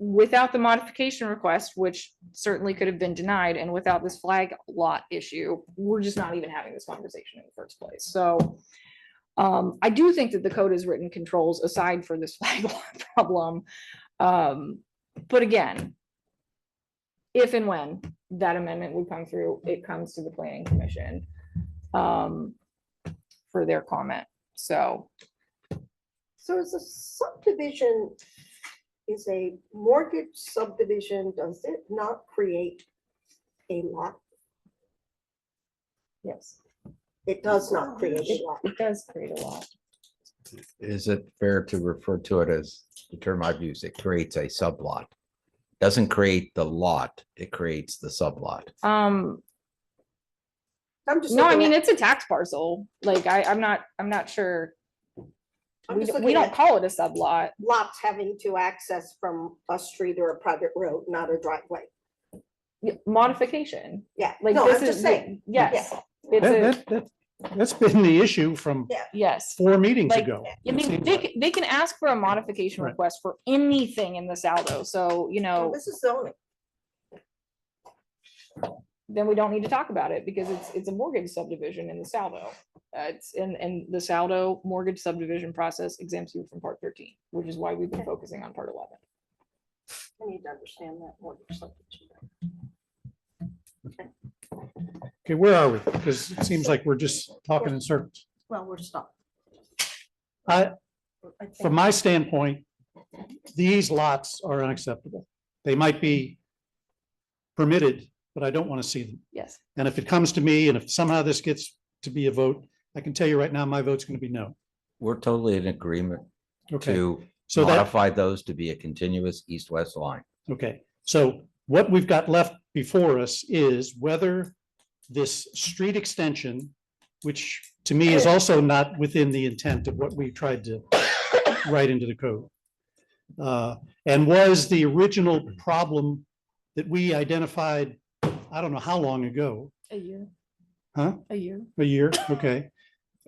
Without the modification request, which certainly could have been denied, and without this flag lot issue, we're just not even having this conversation in the first place. So I do think that the code has written controls aside for this flag lot problem. But again, if and when that amendment would come through, it comes to the planning commission for their comment. So is a subdivision, is a mortgage subdivision, does it not create a lot? yes, It does not create a lot. it does create a lot. Is it fair to refer to it as the term I've used? It creates a sublot. Doesn't create the lot, it creates the sublot. I'm just No, I looking mean, at- it's a tax parcel. Like I'm not sure. I'm We just don't, looking we don't at call it a sublot. lots having to access from a street or a private road, not a driveway. Modification. Yeah, Like no, this I'm is, just saying. yes, That, it's that's been the issue from Yeah. yes. 4 meetings Like, ago. I it mean, seems they, like. they can ask for a modification Right. request for anything in the Saldo. So, you Well, know, this is zoning. then we don't need to talk about it because it's a mortgage subdivision in the Saldo. It's in the Saldo mortgage subdivision process exempts you from part 13, which is why we've been focusing on part 11. I need to understand that mortgage subdivision. Okay, where are we? Because it seems like we're just talking in circles. Well, we're stopped. I, I think- from my standpoint, these lots are unacceptable. They might be permitted, but I don't want to see them. Yes. And if it comes to me and if somehow this gets to be a vote, I can tell you right now, my vote's going to be no. We're totally in agreement Okay, to so that, modify those to be a continuous east-west line. okay, so what we've got left before us is whether this street extension, which to me is also not within the intent of what we tried to write into the code. And was the original problem that we identified, I don't know how long ago, A year. Huh? A year. a year, okay.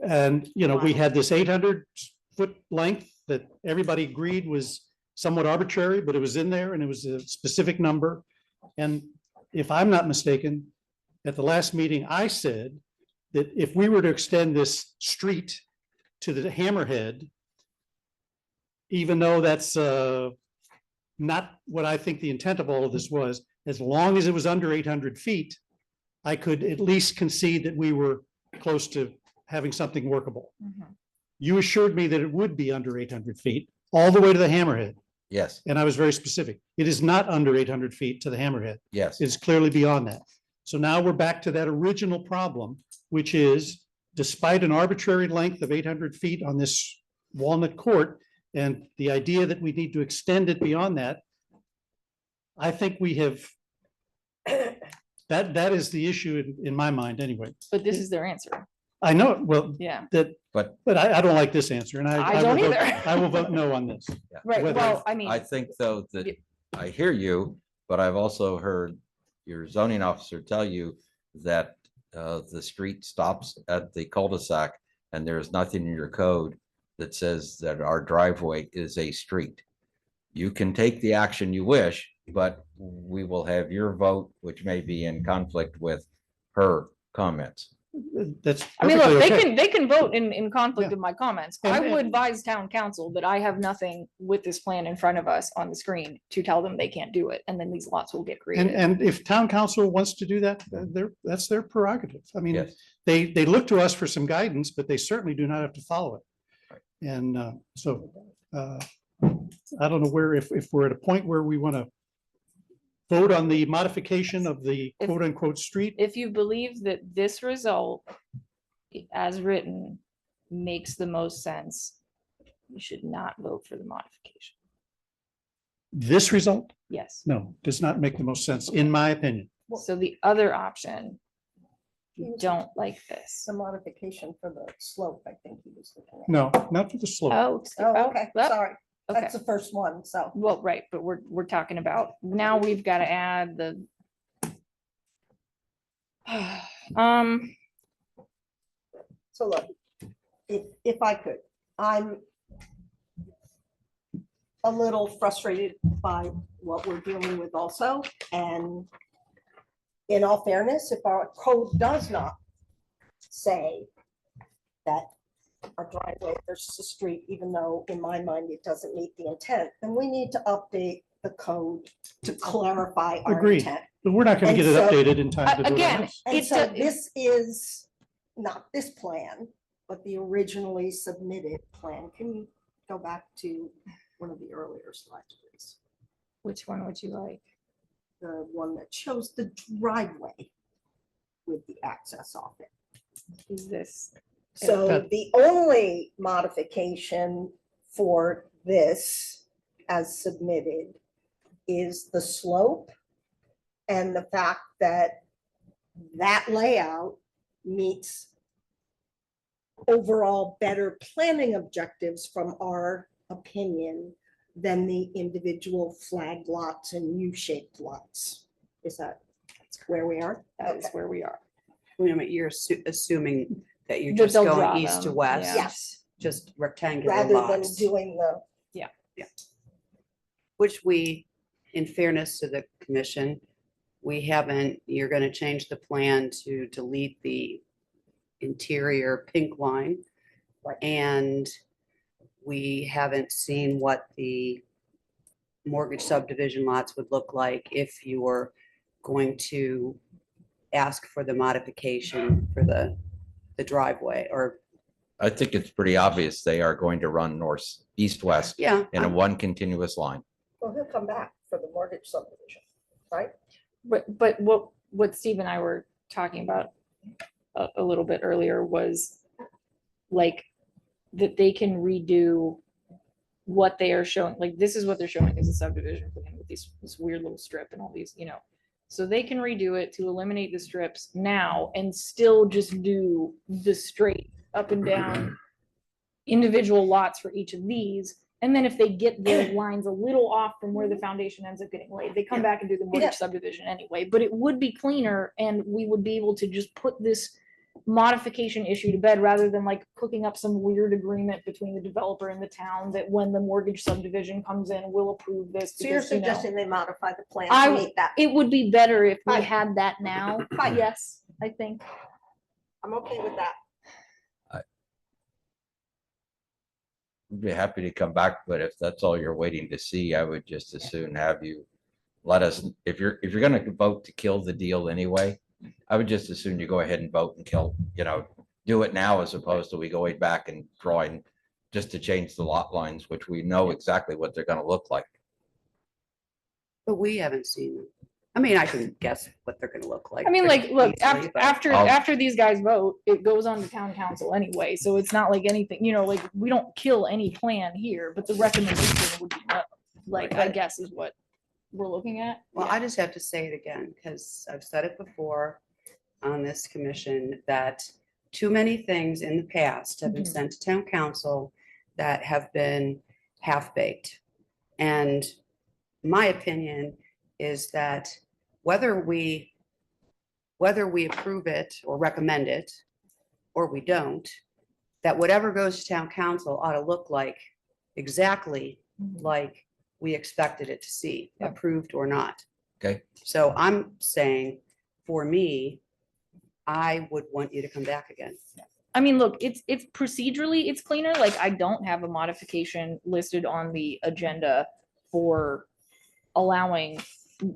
And, you know, we had this 800-foot length that everybody agreed was somewhat arbitrary, but it was in there and it was a specific number. And if I'm not mistaken, at the last meeting, I said that if we were to extend this street to the Hammerhead, even though that's not what I think the intent of all of this was, as long as it was under 800 feet, I could at least concede that we were close to having something workable. You assured me that it would be under 800 feet, all the way to the Hammerhead. Yes, And I was very specific. It is not under 800 feet to the Hammerhead. yes. It's clearly beyond that. So now we're back to that original problem, which is despite an arbitrary length of 800 feet on this Walnut Court and the idea that we need to extend it beyond that, I think we have, that is the issue in my mind anyway. But this is their answer. I know, well, Yeah. But but I don't like this answer and I will don't vote- either. I will vote no on this. Right. Whether- Well, I mean, I think though that Yeah. I hear you, but I've also heard your zoning officer tell you that the street stops at the cul-de-sac and there's nothing in your code that says that our driveway is a street. You can take the action you wish, but we will have your vote, which may be in conflict with her comments. That's I mean, look, perfectly okay. they can vote in conflict Yeah. with my comments. And- I would and- advise town council that I have nothing with this plan in front of us on the screen to tell them they can't do it, and then these lots will get And, created. and if town council wants to do that, that's their prerogative. I mean, Yes, they look to us for some guidance, but they certainly do not have to follow it. And I don't know where, if we're at a point where we want to vote on the modification of the If- quote unquote street. If you believe that this result, as written, makes the most sense, you should not vote for the modification. This result, Yes. no, does not make the most sense, in my opinion. So the other option, you don't like this. The modification for the slope, I think he was looking at. No, not for the slope. Oh, okay, well, sorry. okay. That's the first one, so. Well, right, but we're talking about, now we've got to add the. So look, if I could, I'm a little frustrated by what we're dealing with also. And in all fairness, if our code does not say that a driveway versus a street, even though in my mind it doesn't meet the intent, then we need to update the code to clarify our Agreed. intent. But we're not going to And get it so- updated in time to vote on Again, this. And It's so a- this is not this plan, but the originally submitted plan. Can you go back to one of the earlier slides, please? Which one would you like? The one that shows the driveway with the access off it. Is this? So That- the only modification for this as submitted is the slope and the fact that that layout meets overall better planning objectives from our opinion than the individual flag lots and U-shaped lots. Is that where we are? That is where we are. Wait a minute, you're assuming that you're That just they'll draw going east to them, west? yeah. Yes, Just rectangular rather than lots, doing the, which we, in fairness to the commission, we haven't, you're gonna change the plan to delete the interior pink line. And we haven't seen what the mortgage subdivision lots would look like if you were going to ask for the modification for the driveway, or, I think it's pretty obvious they are going to run north, east, west yeah. in a one continuous line. well, he'll come back for the mortgage subdivision, right? But what Steve and I were talking about a little bit earlier was like that they can redo what they are showing, like this is what they're showing as a subdivision plan with this weird little strip and all these, so they can redo it to eliminate the strips now and still just do the straight up and down individual lots for each of these. And then if they get the lines a little off from where the foundation ends up getting laid, they come back and do the Yeah. mortgage subdivision anyway. But it would be cleaner and we would be able to just put this modification issue to bed rather than like cooking up some weird agreement between the developer and the town that when the mortgage subdivision comes in, we'll approve this. So you're because, suggesting they modify the plan I to w- meet that? It would be better if we Fine. had that now. Fine. Yes, I think. I'm okay with that. I'd be happy to come back, but if that's all you're waiting to see, I would just as soon have you let us, if you're gonna vote to kill the deal anyway, I would just as soon you go ahead and vote and kill, do it now as opposed to we going back and drawing just to change the lot lines, which we know exactly what they're gonna look like. But we haven't seen them. I mean, I can guess what they're gonna look like. I mean, like, look, easily, but- after these guys vote, it goes on to town council anyway, so it's not like anything, like, we don't kill any plan here, but the recommendation would be no. Like, I guess is what we're looking at. Well, I just have to say it again, because I've said it before on this commission, that too many things in the past have been Mhm. sent to town council that have been half-baked. And my opinion is that whether we approve it or recommend it, or we don't, that whatever goes to town council ought to look like exactly like we expected it to see, Yeah. approved or not. Okay. So I'm saying, for me, I would want you to come back again. I mean, look, it's procedurally, it's cleaner, like, I don't have a modification listed on the agenda for allowing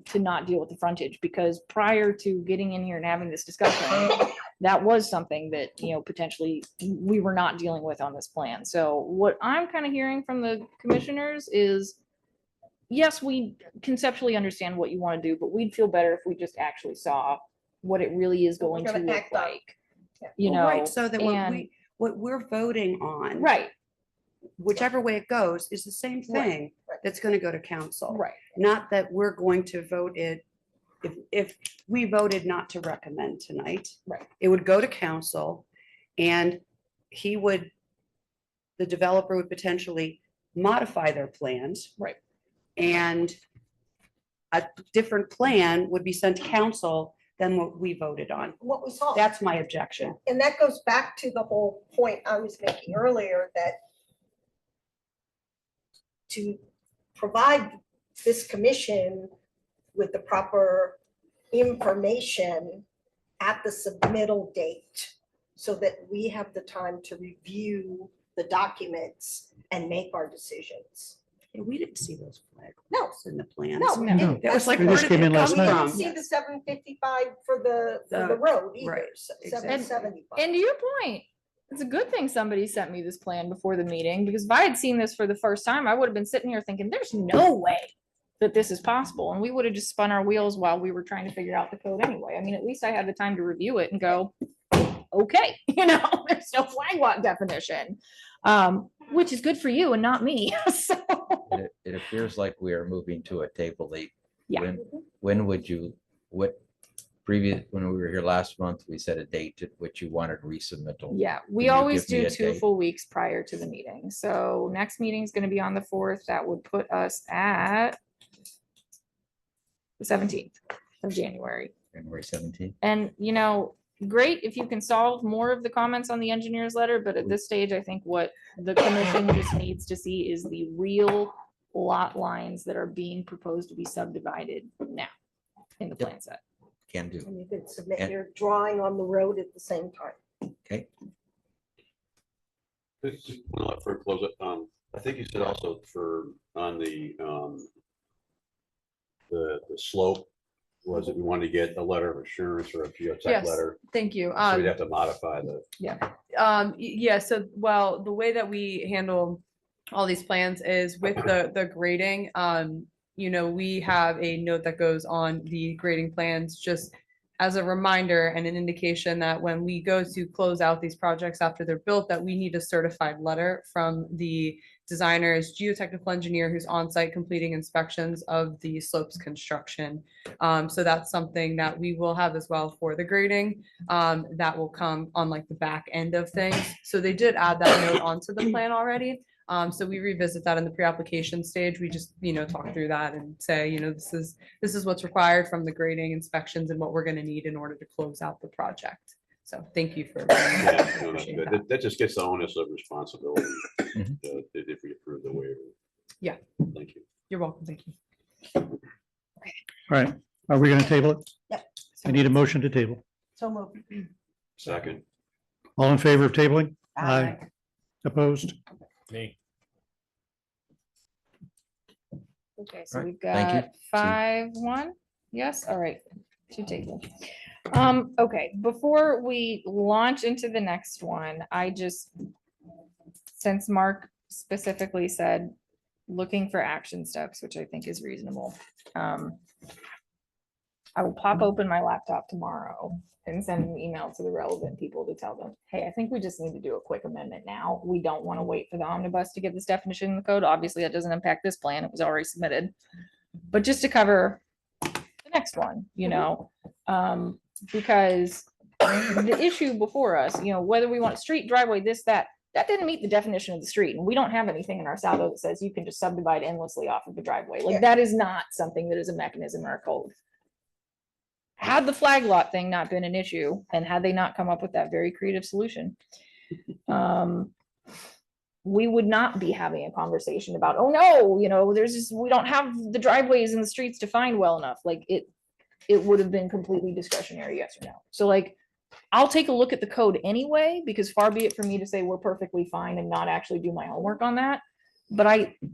to not deal with the frontage, because prior to getting in here and having this discussion, that was something that, potentially we were not dealing with on this plan. So what I'm kind of hearing from the commissioners is, yes, we conceptually understand what you want to do, but we'd feel better if we just actually saw what it really is What we're going to gonna look act on. like. Yeah. Well, right, so that and- what we're voting on. Right, Whichever way it goes is the same Right, thing right. that's gonna go to council. right. Not that we're going to vote it, if we voted not to recommend tonight. Right. It would go to council and the developer would potentially modify their plans. Right. And a different plan would be sent to council than what we voted on. what we saw. That's my objection. And that goes back to the whole point I was making earlier, that to provide this commission with the proper information at the submittal date, so that we have the time to review the documents and make our decisions. Yeah, we didn't see those flags No, in the plans. no. we No. didn't. That was like, They where just did came it in come last night. We from? didn't see the 755 for the The- road either, right, exactly. 775. And to your point, it's a good thing somebody sent me this plan before the meeting, because if I had seen this for the first time, I would have been sitting here thinking, there's no way that this is possible. And we would have just spun our wheels while we were trying to figure out the code anyway. I mean, at least I had the time to review it and go, okay, there's no flag lot definition. Which is good for you and not me. So, It appears like we are moving to a table date. Yeah. When would you, when we were here last month, we set a date at which you wanted resubmittal. yeah, we Can you always give me do a 2 date? full weeks prior to the meeting. So next meeting is gonna be on the 4th. That would put us at the 17th of January. January 17th. And, great if you can solve more of the comments on the engineer's letter, but at this stage, I think what the commission just needs to see is the real lot lines that are being proposed to be subdivided now in the Yep. plan set. Can do. And you can submit And- your drawing on the road at the same time. Okay. Just wanna let Fred close it. I think you said also on the slope, was it we wanted to get a letter of assurance or a geotech Yes. letter? Thank you. So we'd have to modify the. Yeah, so, well, the way that we handle all these plans is with the grading, we have a note that goes on the grading plans, just as a reminder and an indication that when we go to close out these projects after they're built, that we need a certified letter from the designer's geotechnical engineer who's on site completing inspections of the slopes construction. So that's something that we will have as well for the grading. That will come on like the back end of things. So they did add that note onto the plan already. So we revisit that in the pre-application stage. We just, talk through that and say, this is what's required from the grading inspections and what we're gonna need in order to close out the project. So thank you for. Yeah, no, that's appreciate good. that. That just gets the onus of responsibility Mhm. if we approve the waiver. Yeah. Thank you. You're welcome. Thank you. All right, are we going to table it? Yep. I need a motion to table. So moved. Second. All in favor of tabling? Aye. Opposed? Me. Okay, so Right, we've thank you. got 5-1. Yes, all right, to table. Okay, before we launch into the next one, since Mark specifically said, looking for action steps, which I think is reasonable. I will pop open my laptop tomorrow and send an email to the relevant people to tell them, hey, I think we just need to do a quick amendment now. We don't want to wait for the omnibus to get this definition in the code. Obviously, that doesn't impact this plan. It was already submitted. But just to cover the next one, because the issue before us, whether we want a street, driveway, this, that didn't meet the definition of the street. And we don't have anything in our saldo that says you can just subdivide endlessly off of the driveway. Like Yeah. that is not something that is a mechanism in our code. Had the flag lot thing not been an issue, and had they not come up with that very creative solution, we would not be having a conversation about, oh no, we don't have the driveways and the streets defined well enough. Like it would have been completely discretionary, yes or no. So like, I'll take a look at the code anyway, because far be it for me to say we're perfectly fine and not actually do my homework on that. But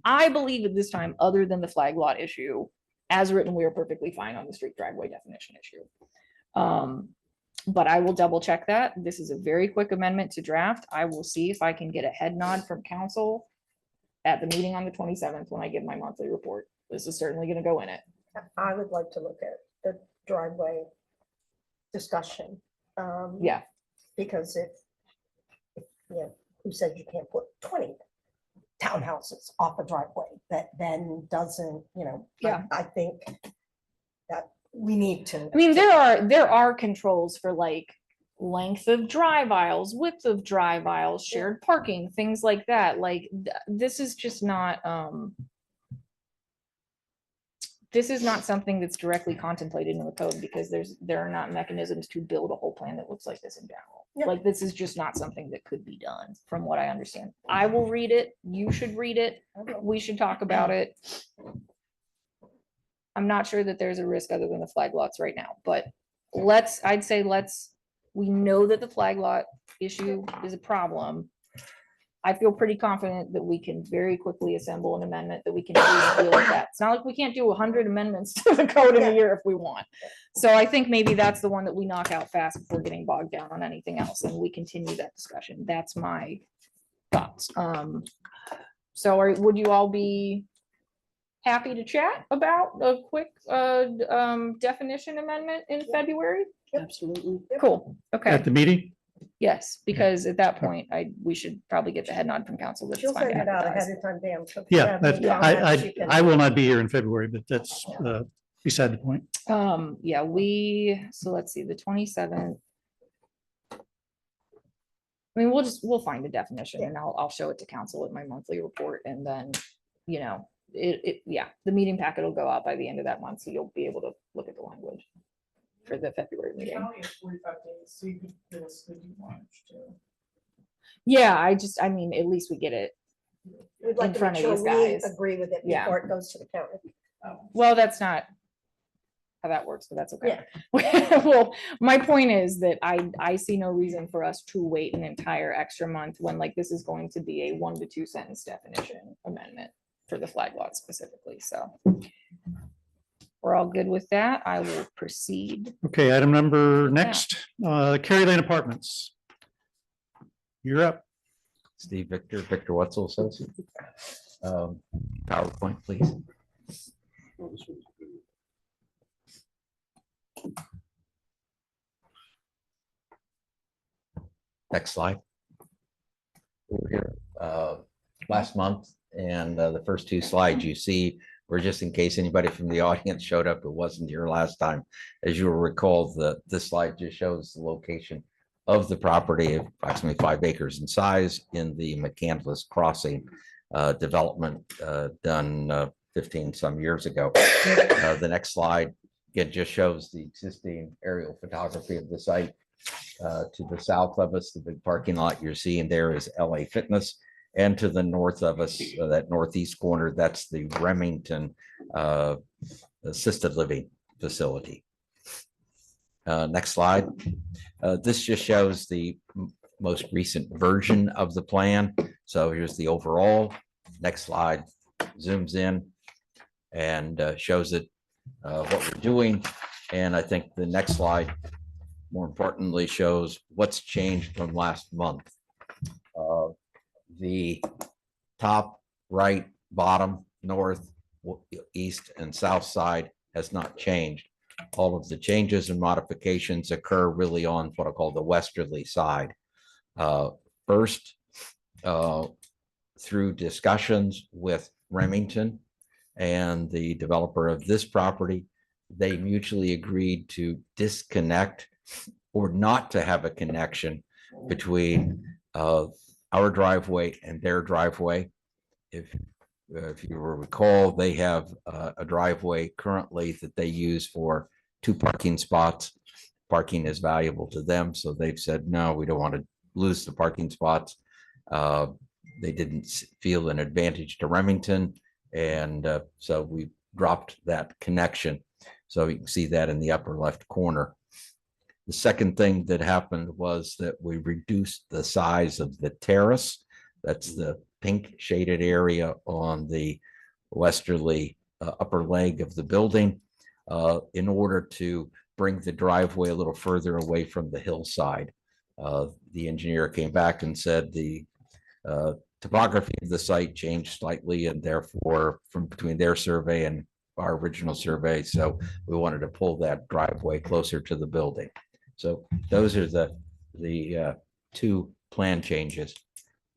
I believe at this time, other than the flag lot issue, as written, we are perfectly fine on the street driveway definition issue. But I will double check that. This is a very quick amendment to draft. I will see if I can get a head nod from council at the meeting on the 27th when I give my monthly report. This is certainly going to go in it. I would like to look at the driveway discussion. Yeah. Because who said you can't put 20 townhouses off a driveway? That then doesn't, Yeah. I think that we need to. I mean, there are controls for like length of drive aisles, width of drive aisles, shared parking, things like that. Like this is just not, this is not something that's directly contemplated in the code because there are not mechanisms to build a whole plan that looks like this in general. Yeah. Like, this is just not something that could be done, from what I understand. I will read it, you should read it, we should talk about it. I'm not sure that there's a risk other than the flag lots right now, but I'd say we know that the flag lot issue is a problem. I feel pretty confident that we can very quickly assemble an amendment that we can deal with that. It's not like we can't do 100 amendments to the code in a year if we want. So I think maybe that's the one that we knock out fast before getting bogged down on anything else, and we continue that discussion. That's my thoughts. So would you all be happy to chat about a quick definition amendment in February? Absolutely. Cool, okay. At the meeting? Yes, because at that point, we should probably get the head nod from council that it's She'll fine to send it out advertise. ahead of time, Dan. so if you Yeah, have any comments, you can- I will not be here in February, but that's beside the point. Yeah, so let's see, the 27th. I mean, we'll find a definition and I'll show it to council at my monthly report, and then, yeah, the meeting packet will go out by the end of that month, so you'll be able to look at the language for the February The meeting. county is 45 days, so you could realistically do March too. Yeah, I mean, at least we get it. We'd like in to front make of sure these we guys. agree with it Yeah. before it goes to the county. Well, that's not how that works, but that's okay. Well, my point is that I see no reason for us to wait an entire extra month when, like, this is going to be a 1 to 2 sentence definition amendment for the flag lot specifically, so. We're all good with that. I will proceed. Okay, item number Yeah. next, Kerry Lane Apartments. You're up. Steve Victor Wetzel Associates. PowerPoint, please. Oh, this one's good. Next slide. We were here last month, and the first 2 slides you see were just in case anybody from the audience showed up who wasn't here last time. As you'll recall, this slide just shows the location of the property, approximately 5 acres in size, in the McCandless Crossing development done 15 some years ago. The next slide, it just shows the existing aerial photography of the site. To the south of us, the big parking lot you're seeing there is LA Fitness. And to the north of us, that northeast corner, that's the Remington assisted living facility. Next slide. This just shows the most recent version of the plan. So here's the overall. Next slide zooms in and shows it what we're doing. And I think the next slide, more importantly, shows what's changed from last month. The top, right, bottom, north, east, and south side has not changed. All of the changes and modifications occur really on what I call the westerly side. First, through discussions with Remington and the developer of this property, they mutually agreed to disconnect or not to have a connection between our driveway and their driveway. If you will recall, they have a driveway currently that they use for 2 parking spots. Parking is valuable to them, so they've said, no, we don't want to lose the parking spots. They didn't feel an advantage to Remington, and so we dropped that connection. So you can see that in the upper left corner. The second thing that happened was that we reduced the size of the terrace. That's the pink shaded area on the westerly upper leg of the building in order to bring the driveway a little further away from the hillside. The engineer came back and said the topography of the site changed slightly, and therefore from between their survey and our original survey. So we wanted to pull that driveway closer to the building. So those are the 2 plan changes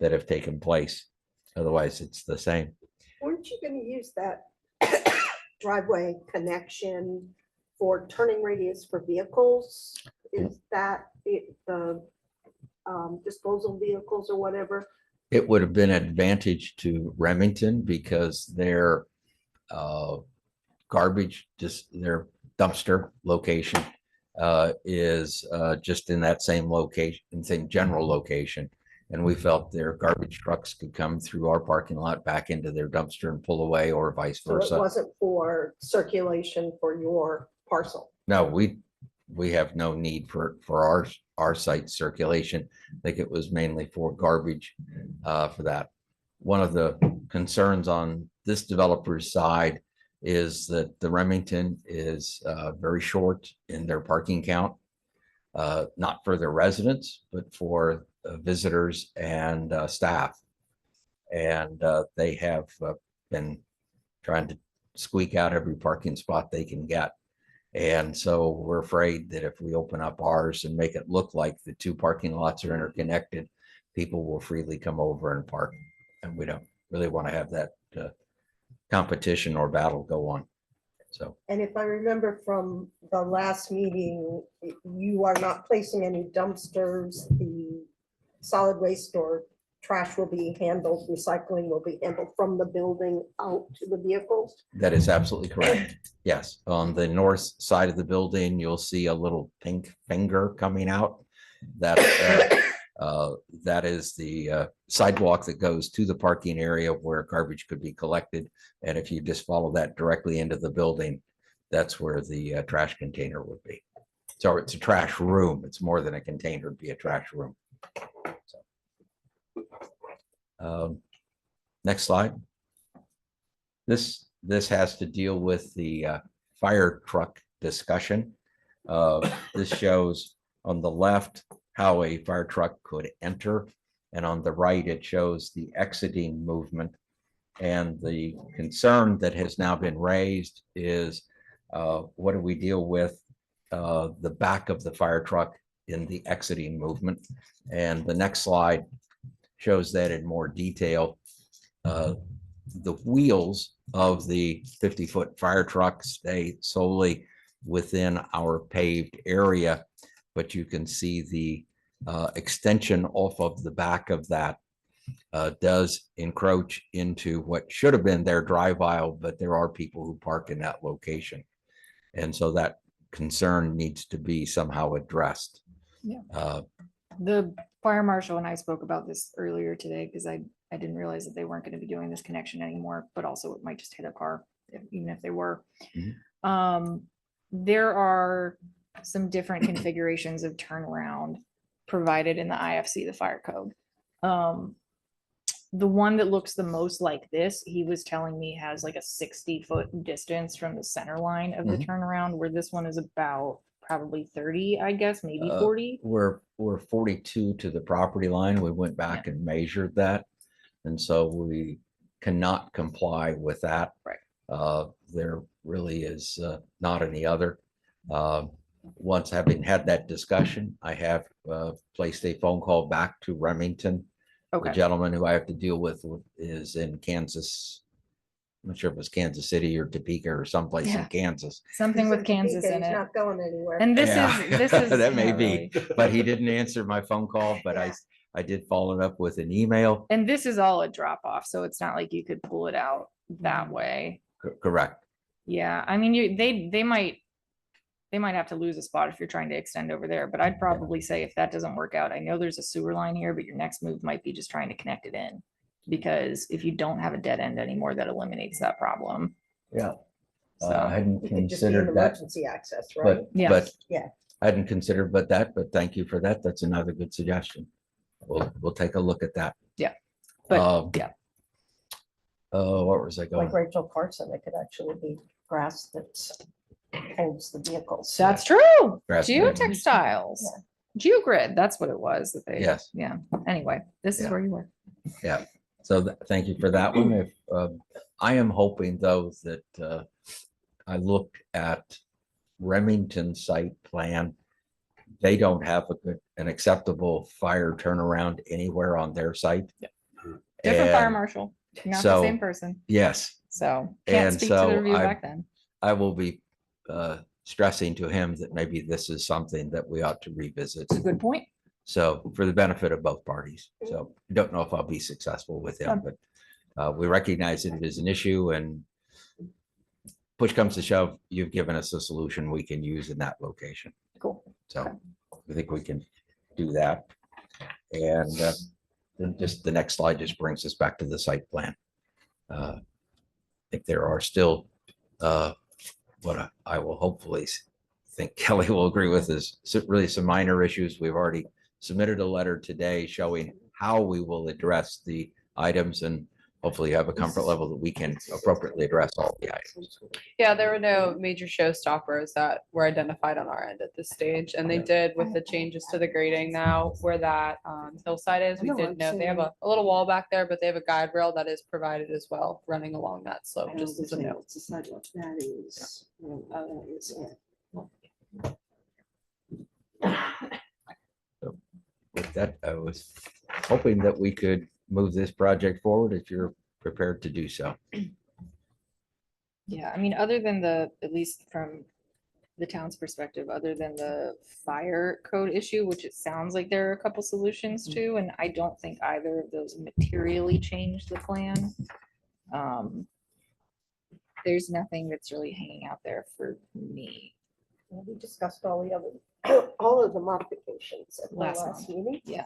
that have taken place. Otherwise, it's the same. Weren't you gonna use that driveway connection for turning radius for vehicles? Is that the disposal vehicles or whatever? It would have been an advantage to Remington because their garbage, just their dumpster location is just in that same location, same general location. And we felt their garbage trucks could come through our parking lot back into their dumpster and pull away, or vice So it versa. wasn't for circulation for your parcel. No, we have no need for our site circulation. I think it was mainly for garbage for that. One of the concerns on this developer's side is that the Remington is very short in their parking count. Not for their residents, but for visitors and staff. And they have been trying to squeak out every parking spot they can get. And so we're afraid that if we open up ours and make it look like the two parking lots are interconnected, people will freely come over and park. And we don't really want to have that competition or battle go on. So, And if I remember from the last meeting, you are not placing any dumpsters. The solid waste or trash will be handled, recycling will be handled from the building out to the vehicles. that is absolutely correct. Yes, on the north side of the building, you'll see a little pink finger coming out. That that is the sidewalk that goes to the parking area where garbage could be collected. And if you just follow that directly into the building, that's where the trash container would be. So it's a trash room. It's more than a container, it'd be a trash room. So, next slide. This has to deal with the fire truck discussion. This shows on the left how a fire truck could enter, and on the right it shows the exiting movement. And the concern that has now been raised is what do we deal with the back of the fire truck in the exiting movement? And the next slide shows that in more detail. The wheels of the 50-foot fire truck stay solely within our paved area, but you can see the extension off of the back of that does encroach into what should have been their drive aisle, but there are people who park in that location. And so that concern needs to be somehow addressed. Yeah. The fire marshal and I spoke about this earlier today because I didn't realize that they weren't going to be doing this connection anymore, but also it might just hit a car, even if they were. There are some different configurations of turnaround provided in the IFC, the fire code. The one that looks the most like this, he was telling me has like a 60-foot distance from the center line of the turnaround, where this one is about probably 30, I guess, maybe 40. We're 42 to the property line. We went back and measured that. And so we cannot comply with that. Right. There really is not any other. Once having had that discussion, I have placed a phone call back to Remington. The Okay. gentleman who I have to deal with is in Kansas. I'm not sure if it was Kansas City or Topeka or someplace in Yeah. Kansas. Something with He's Kansas in it. not going anywhere. And this Yeah. is That may yeah, be, really. but he didn't answer my phone call, but Yeah. I did follow it up with an email. And this is all a drop off, so it's not like you could pull it out that way. Correct. Yeah, I mean, they might have to lose a spot if you're trying to extend over there, but I'd probably say if that doesn't work out, I know there's a sewer line here, but your next move might be just trying to connect it in. Because if you don't have a dead end anymore, that eliminates that problem. Yeah. So, I hadn't It could just be an considered that, emergency access, right? Yeah. but Yeah. I hadn't considered but thank you for that. That's another good suggestion. We'll take a look at that. But yeah, What was I going? Like Rachel Carson, it could actually be grass that holds the vehicles. that's true. Grass Geotextiles, GeoGrid, that's what it was that they. Yes. Yeah, anyway, this is Yeah. where you were. Yeah, so thank you for that one. If I am hoping though that I looked at Remington site plan. They don't have an acceptable fire turnaround anywhere on their site. Different fire And marshal, not the so- same person, Yes, so can't And speak to so the review I- back then. I will be stressing to him that maybe this is something that we ought to revisit. It's a good point. So for the benefit of both parties. So I don't know if I'll be successful with him, but we recognize that it is an issue and push comes to shove, you've given us a solution we can use in that location. Cool. So I think we can do that. And then just the next slide just brings us back to the site plan. I think there are still, what I will hopefully think Kelly will agree with is really some minor issues. We've already submitted a letter today showing how we will address the items and hopefully have a comfort level that we can appropriately address all the items. Yeah, there were no major showstoppers that were identified on our end at this stage, and they did with the changes to the grading now where that hillside is. We did note they have a little wall back there, but they have a guide rail that is provided as well, running along that slope, just as a note. With that, I was hoping that we could move this project forward if you're prepared to do so. Yeah, I mean, other than the, at least from the town's perspective, other than the fire code issue, which it sounds like there are a couple solutions to, and I don't think either of those materially change the plan. There's nothing that's really hanging out there for me. We discussed all the other, all of the modifications at the Last last month. meeting. Yeah.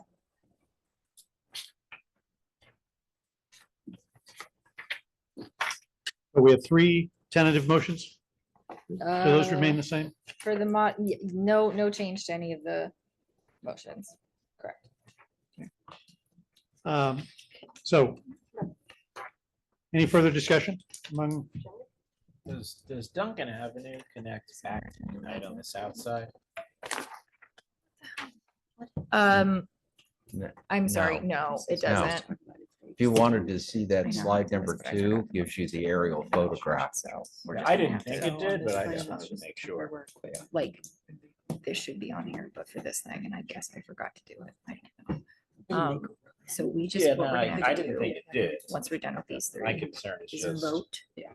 We have three tentative motions. Do those remain Uh, the same? For the mod, no change to any of the motions. Correct. So any further discussion among, Does Duncan Avenue connect back to Unite on the south side? I'm sorry, No. no, it No. doesn't. If you wanted to see I that know, slide it number does, but I 2, forgot. gives you the aerial photograph. So we're just I gonna didn't have think to- it did, but I just wanted to make sure. Like, this should be on here, but for this thing, and I guess I forgot to do it. I don't know. So we just, Yeah, what no, we're gonna have I to didn't think do, it did. once we're done with these My three, concern is is just, vote we've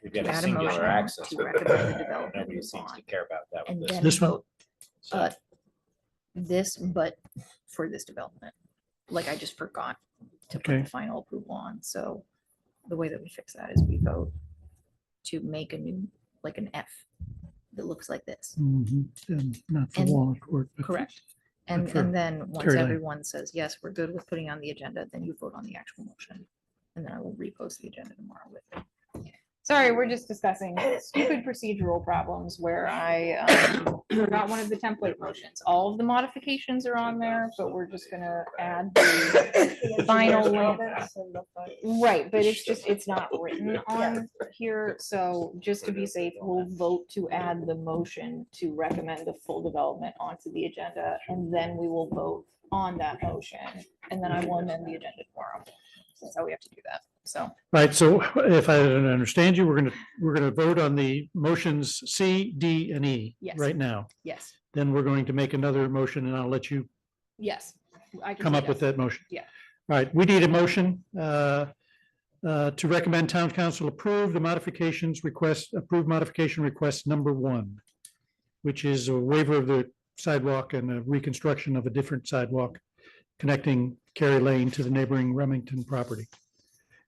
to got a add a singular motion access. to recommend the development Nobody move seems on. to care about that And with then this. This one? vote So, this, but for this development. Like I just forgot to put Okay. the final approval on, so the way that we fix that is we vote to make a new, like an F that looks like this. Mhm, and not for And- Walnut Court. but Correct. And, for and then once Kerry Lane. everyone says, yes, we're good with putting on the agenda, then you vote on the actual motion. And then I will repost the agenda tomorrow with it. Sorry, we're just discussing stupid procedural problems where I forgot one of the template motions. All of the modifications are on there, but we're just gonna add the final link. Right, but it's just, it's not written on here, so just to be safe, we'll vote to add the motion to recommend the full development onto the agenda, and then we will vote on that motion, and then I will amend the agenda tomorrow. That's how we have to do that, so. Right, so if I understand you, we're gonna vote on the motions C, D, and E Yes. right now. Yes, Then we're going to make another motion and I'll let you yes. I can come do up with that motion. Yeah. All right, we need a motion to recommend town council approve the modifications request, approve modification request number 1, which is a waiver of the sidewalk and a reconstruction of a different sidewalk connecting Kerry Lane to the neighboring Remington property.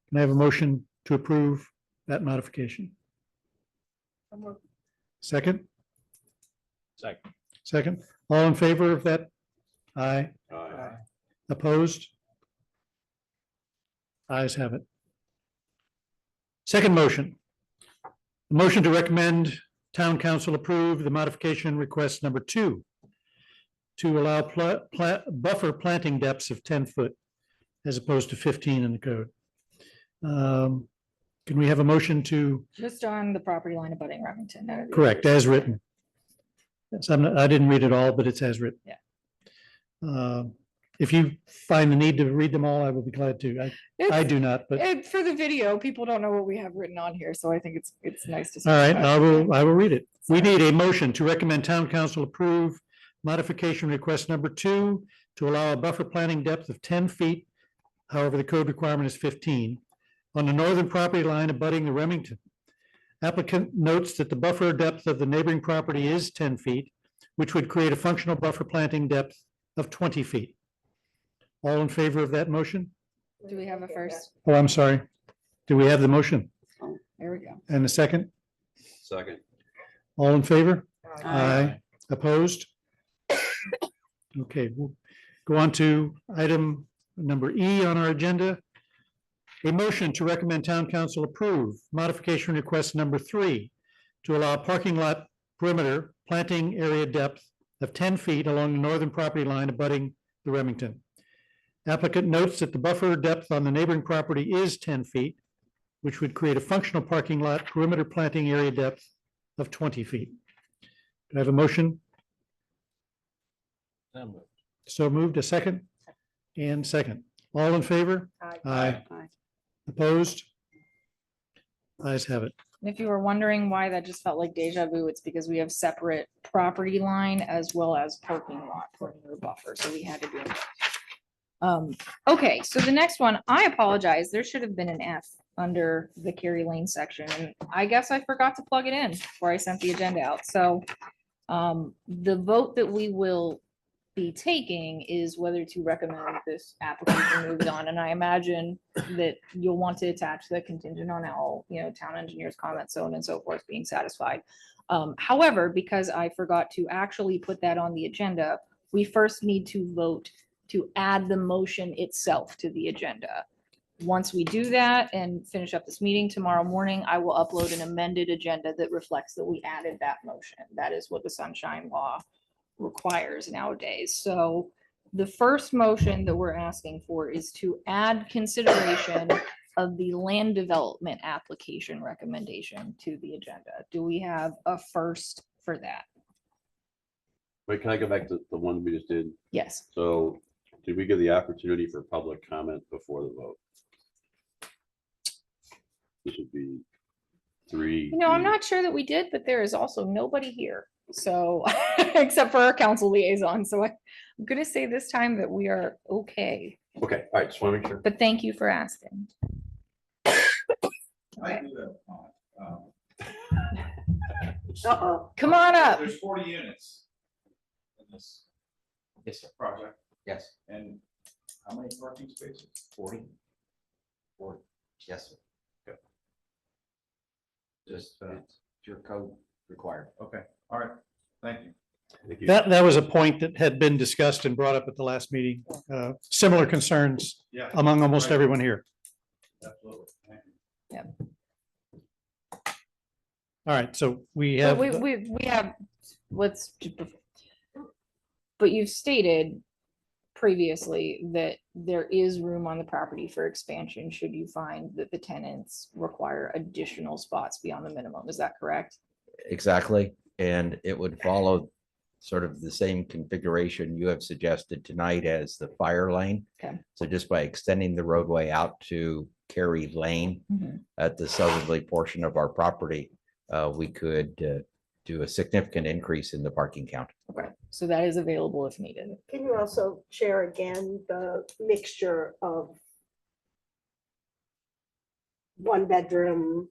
Can I have a motion to approve that modification? Second, second. second, all in favor of that? Aye. Opposed? Ayes have it. Second motion. Motion to recommend town council approve the modification request number 2 to allow buffer planting depths of 10 foot as opposed to 15 in the code. Can we have a motion to Just on the property line abutting Remington. none of the correct others. as written? Yes, I didn't read it all, but it's as written. Yeah. If you find the need to read them all, I will be glad to. I It's- do not, but. And for the video, people don't know what we have written on here, so I think it's nice to. All right, specify. I will read it. We need a motion to recommend town council approve modification request number 2 to allow a buffer planting depth of 10 feet. However, the code requirement is 15 on the northern property line abutting the Remington. Applicant notes that the buffer depth of the neighboring property is 10 feet, which would create a functional buffer planting depth of 20 feet. All in favor of that motion? Do we have a first? Oh, I'm sorry. Do we have the motion There we go. and a second? Second. All in favor? Aye. Opposed? Okay, we'll go on to item number E on our agenda. A motion to recommend town council approve modification request number 3 to allow parking lot perimeter planting area depth of 10 feet along the northern property line abutting the Remington. Applicant notes that the buffer depth on the neighboring property is 10 feet, which would create a functional parking lot perimeter planting area depth of 20 feet. Do I have a motion? So moved. So moved, a second? And second. All in favor? Aye. Aye. Aye. Opposed? Ayes have it. And if you were wondering why that just felt like deja vu, it's because we have separate property line as well as parking lot perimeter buffer, so we had to do it. Okay, so the next one, I apologize, there should have been an F under the Kerry Lane section, and I guess I forgot to plug it in before I sent the agenda out, so the vote that we will be taking is whether to recommend this application moved on, and I imagine that you'll want to attach the contingent on all, town engineers' comments, so on and so forth, being satisfied. However, because I forgot to actually put that on the agenda, we first need to vote to add the motion itself to the agenda. Once we do that and finish up this meeting tomorrow morning, I will upload an amended agenda that reflects that we added that motion. That is what the sunshine law requires nowadays. So the first motion that we're asking for is to add consideration of the land development application recommendation to the agenda. Do we have a first for that? Wait, can I go back to the one we just did? Yes. So did we give the opportunity for public comment before the vote? This would be 3. I'm not sure that we did, but there is also nobody here. So, except for our council liaison. So I'm gonna say this time that we are okay, Okay, all right, just want to make sure. but thank you for asking. I do that. Uh-oh. Come on up. There's 40 units in this Yes, sir. project, Yes, and how many parking spaces? 40. 40. Yes, sir. Just, it's your code required. Okay, all right, thank you. Thank you. That was a point that had been discussed and brought up at the last meeting. Similar concerns Yeah, among almost Right. everyone here. absolutely. Thank you. All right, so we But have, we have, but you've stated previously that there is room on the property for expansion should you find that the tenants require additional spots beyond the minimum. Is that correct? Exactly. And it would follow sort of the same configuration you have suggested tonight as the fire lane. Okay. So just by extending the roadway out to Kerry Lane Mhm. at the southerly portion of our property, we could do a significant increase in the parking count. Okay, so that is available if needed. Can you also share again the mixture of one bedroom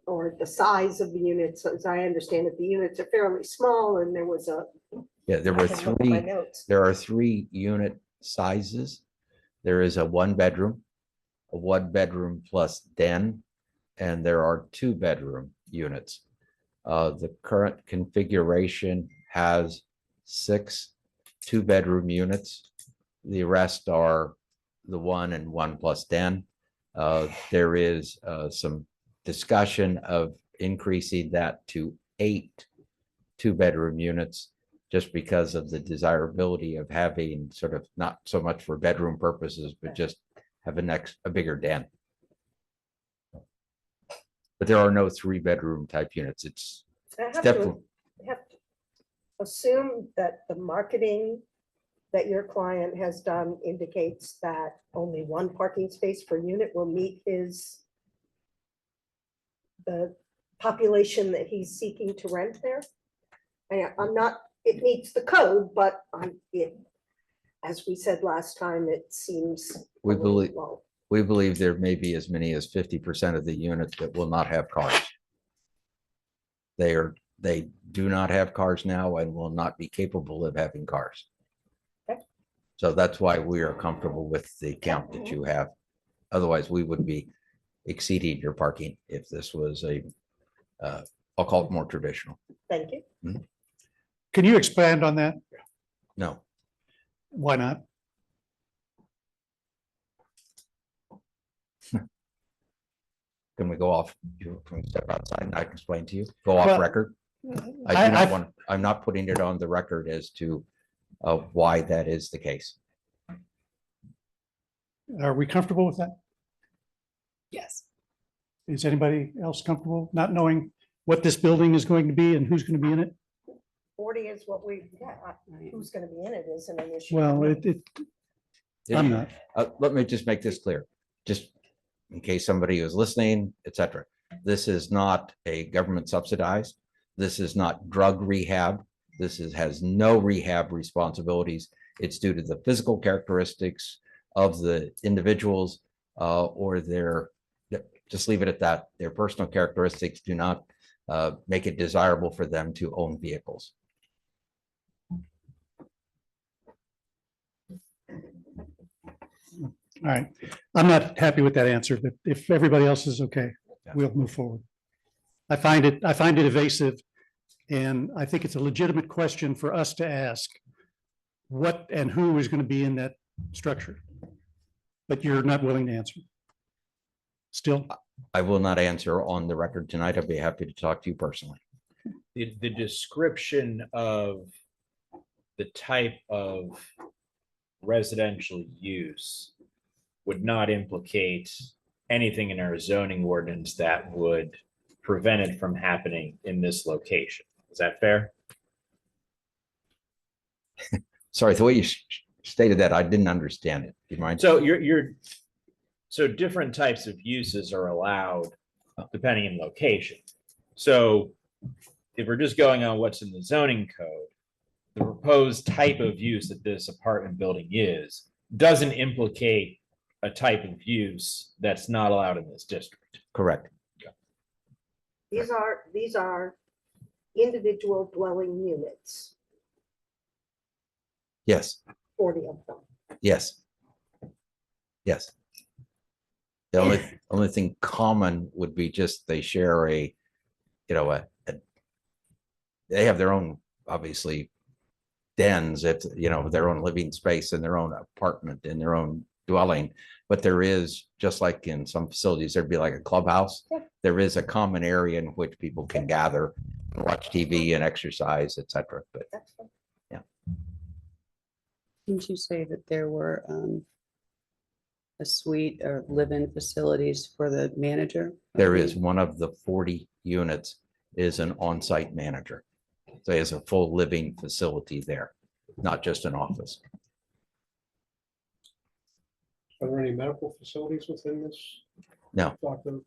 or the size of the units? As I understand it, the units are fairly small and there was a. Yeah, there I were can look at my three. notes. There are 3 unit sizes. There is a 1-bedroom, a 1-bedroom plus den, and there are 2-bedroom units. The current configuration has 6 2-bedroom units. The rest are the 1 and 1 plus den. There is some discussion of increasing that to 8 2-bedroom units, just because of the desirability of having sort of not so much for bedroom purposes, but just have a bigger den. But there are no 3-bedroom type units. It's I have to definitely, assume that the marketing that your client has done indicates that only one parking space per unit will meet the population that he's seeking to rent there. I'm not, it meets the code, but as we said last time, it seems. We a little believe- low. we believe there may be as many as 50% of the units that will not have cars. They do not have cars now and will not be capable of having cars. Okay. So that's why we are comfortable with the count that you have. Otherwise, we would be exceeding your parking if this was a I'll call it more traditional. Thank you. Can you expand on that? No, Why not? can we go off? Can we step outside and I can explain to you? Go off Well, record? I I- do not I- want, I'm not putting it on the record as to why that is the case. Are we comfortable with that? Yes. Is anybody else comfortable not knowing what this building is going to be and who's going to be in it? 40 is what we, who's gonna be in it isn't an issue. Well, I'm not. Let me just make this clear, just in case somebody is listening, et cetera. This is not a government subsidized. This is not drug rehab. This has no rehab responsibilities. It's due to the physical characteristics of the individuals or just leave it at that. Their personal characteristics do not make it desirable for them to own vehicles. All right. I'm not happy with that answer, but if everybody else is okay, we'll move forward. I find it evasive, and I think it's a legitimate question for us to ask what and who is going to be in that structure. But you're not willing to answer. Still? I will not answer on the record tonight. I'd be happy to talk to you personally. The description of the type of residential use would not implicate anything in our zoning ordinance that would prevent it from happening in this location. Is that fair? Sorry, the way you stated that, I didn't understand it. Do you mind? So so different types of uses are allowed depending on location. So if we're just going on what's in the zoning code, the proposed type of use that this apartment building is doesn't implicate a type of use that's not allowed in this district. Correct. These are individual dwelling units, Yes, 40 of them. yes. Yes. The only thing common would be just they share they have their own, obviously, dens, it's, their own living space in their own apartment, in their own dwelling. But there is, just like in some facilities, there'd be like a clubhouse. Yeah. There is a common area in which people can gather, and watch TV and exercise, et cetera. But That's fine. Didn't you say that there were a suite or live-in facilities for the manager? there is one of the 40 units is an on-site manager. So he has a full living facility there, not just an office. Are there any medical facilities within this? No.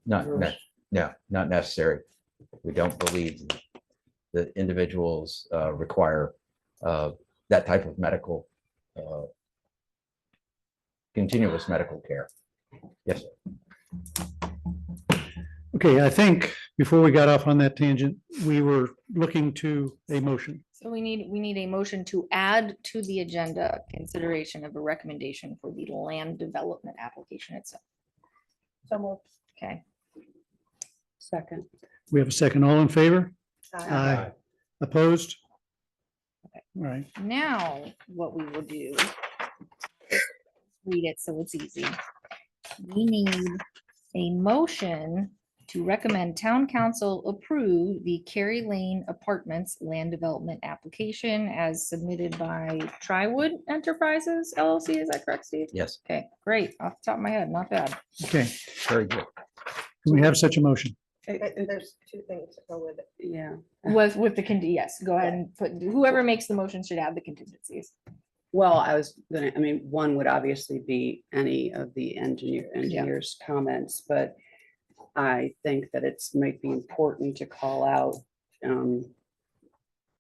Not necessary. We don't believe that individuals require that type of medical, continuous medical care. Yes, sir. Okay, I think before we got off on that tangent, we were looking to a motion. So we need a motion to add to the agenda consideration of a recommendation for the land development application itself. So moved. Okay, Second. We have a second. All in favor? Aye. Opposed? Okay. All right. now what we will do, read it so it's easy. We need a motion to recommend town council approve the Cary Lane Apartments land development application as submitted by Triwood Enterprises LLC. Is that correct, Steve? Yes, Okay, great. Off the top of my head, not bad. Okay, very good. can we have such a motion? There's two things that go with it. Yeah. With the yes, go ahead and put, whoever makes the motion should add the contingencies. Well, one would obviously be any of the engineer's comments, but I think that it's might be important to call out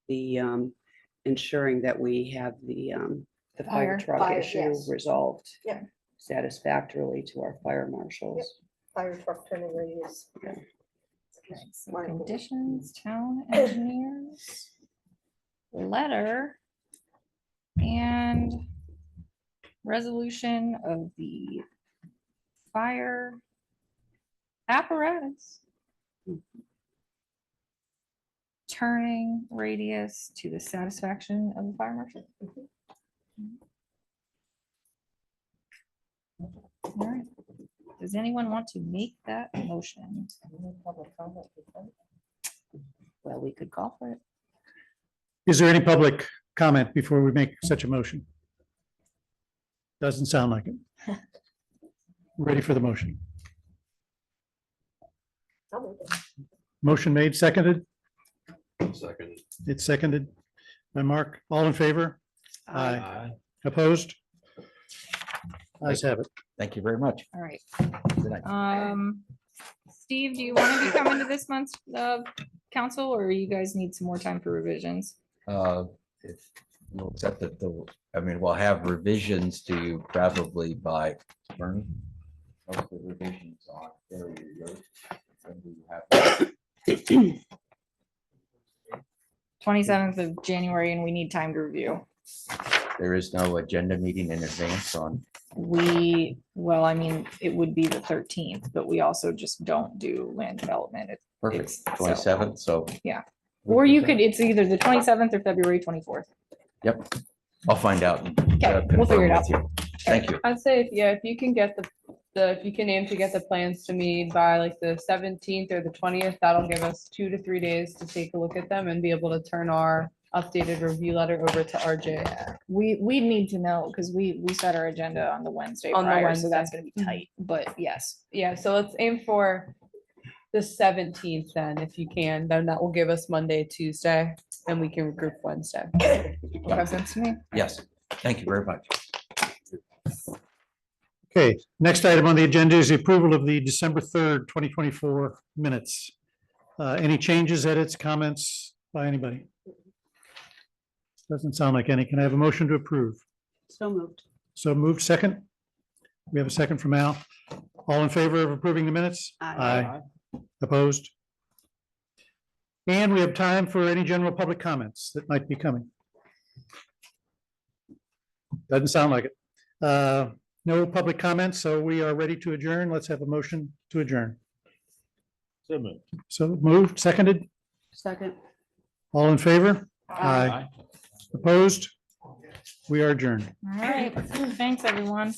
the ensuring that we have the fire truck Fire, issue yes. resolved Yeah. satisfactorily to our fire marshals. Fire truck turning radius. Okay, so Fine. conditions, town engineers, letter, and resolution of the fire apparatus. turning radius to the satisfaction of the fire marshal. All right. Does anyone want to make that motion? Well, we could call for it. Is there any public comment before we make such a motion? Doesn't sound like it. Ready for the motion. Motion made, seconded. Second. It's seconded by Mark. All in favor? Aye. Opposed? Ayes have it. Thank you very much. All right. Good night. Steve, do you want to be coming to this month's council, or you guys need some more time for revisions? If we'll accept that I mean, we'll have revisions to you probably by Bernie. Most of the revisions on there you go. When do you have- 27th of January, and we need time to review. There is no agenda meeting in advance on, Well, I mean, it would be the 13th, but we also just don't do land development. perfect, So- 27th, so. Yeah. Or you could, it's either the 27th or February 24th. Yep, I'll find out. and, Okay, we'll figure it confirm out. with you. Thank you. I'd say, if you can get if you can aim to get the plans to me by like the 17th or the 20th, that'll give us 2 to 3 days to take a look at them and be able to turn our updated review letter over to RJ. We need to know, because we set our agenda on the Wednesday On the prior, so that's Wednesday. gonna be tight, but yes. Yeah, so let's aim for the 17th then, if you can, then that will give us Monday, Tuesday, and we can regroup Wednesday. Makes sense to me. Yes, thank you very much. Okay, next item on the agenda is the approval of the December 3rd, 2024 minutes. Any changes, edits, comments by anybody? Doesn't sound like any. Can I have a motion to approve? So moved. So moved second. We have a second from Al. All in favor of approving the minutes? Aye. Opposed? And we have time for any general public comments that might be coming. Doesn't sound like it. No public comments, so we are ready to adjourn. Let's have a motion to adjourn. So moved. So moved, seconded. Second. All in favor? Aye. Opposed? We are adjourned. All right, thanks, everyone.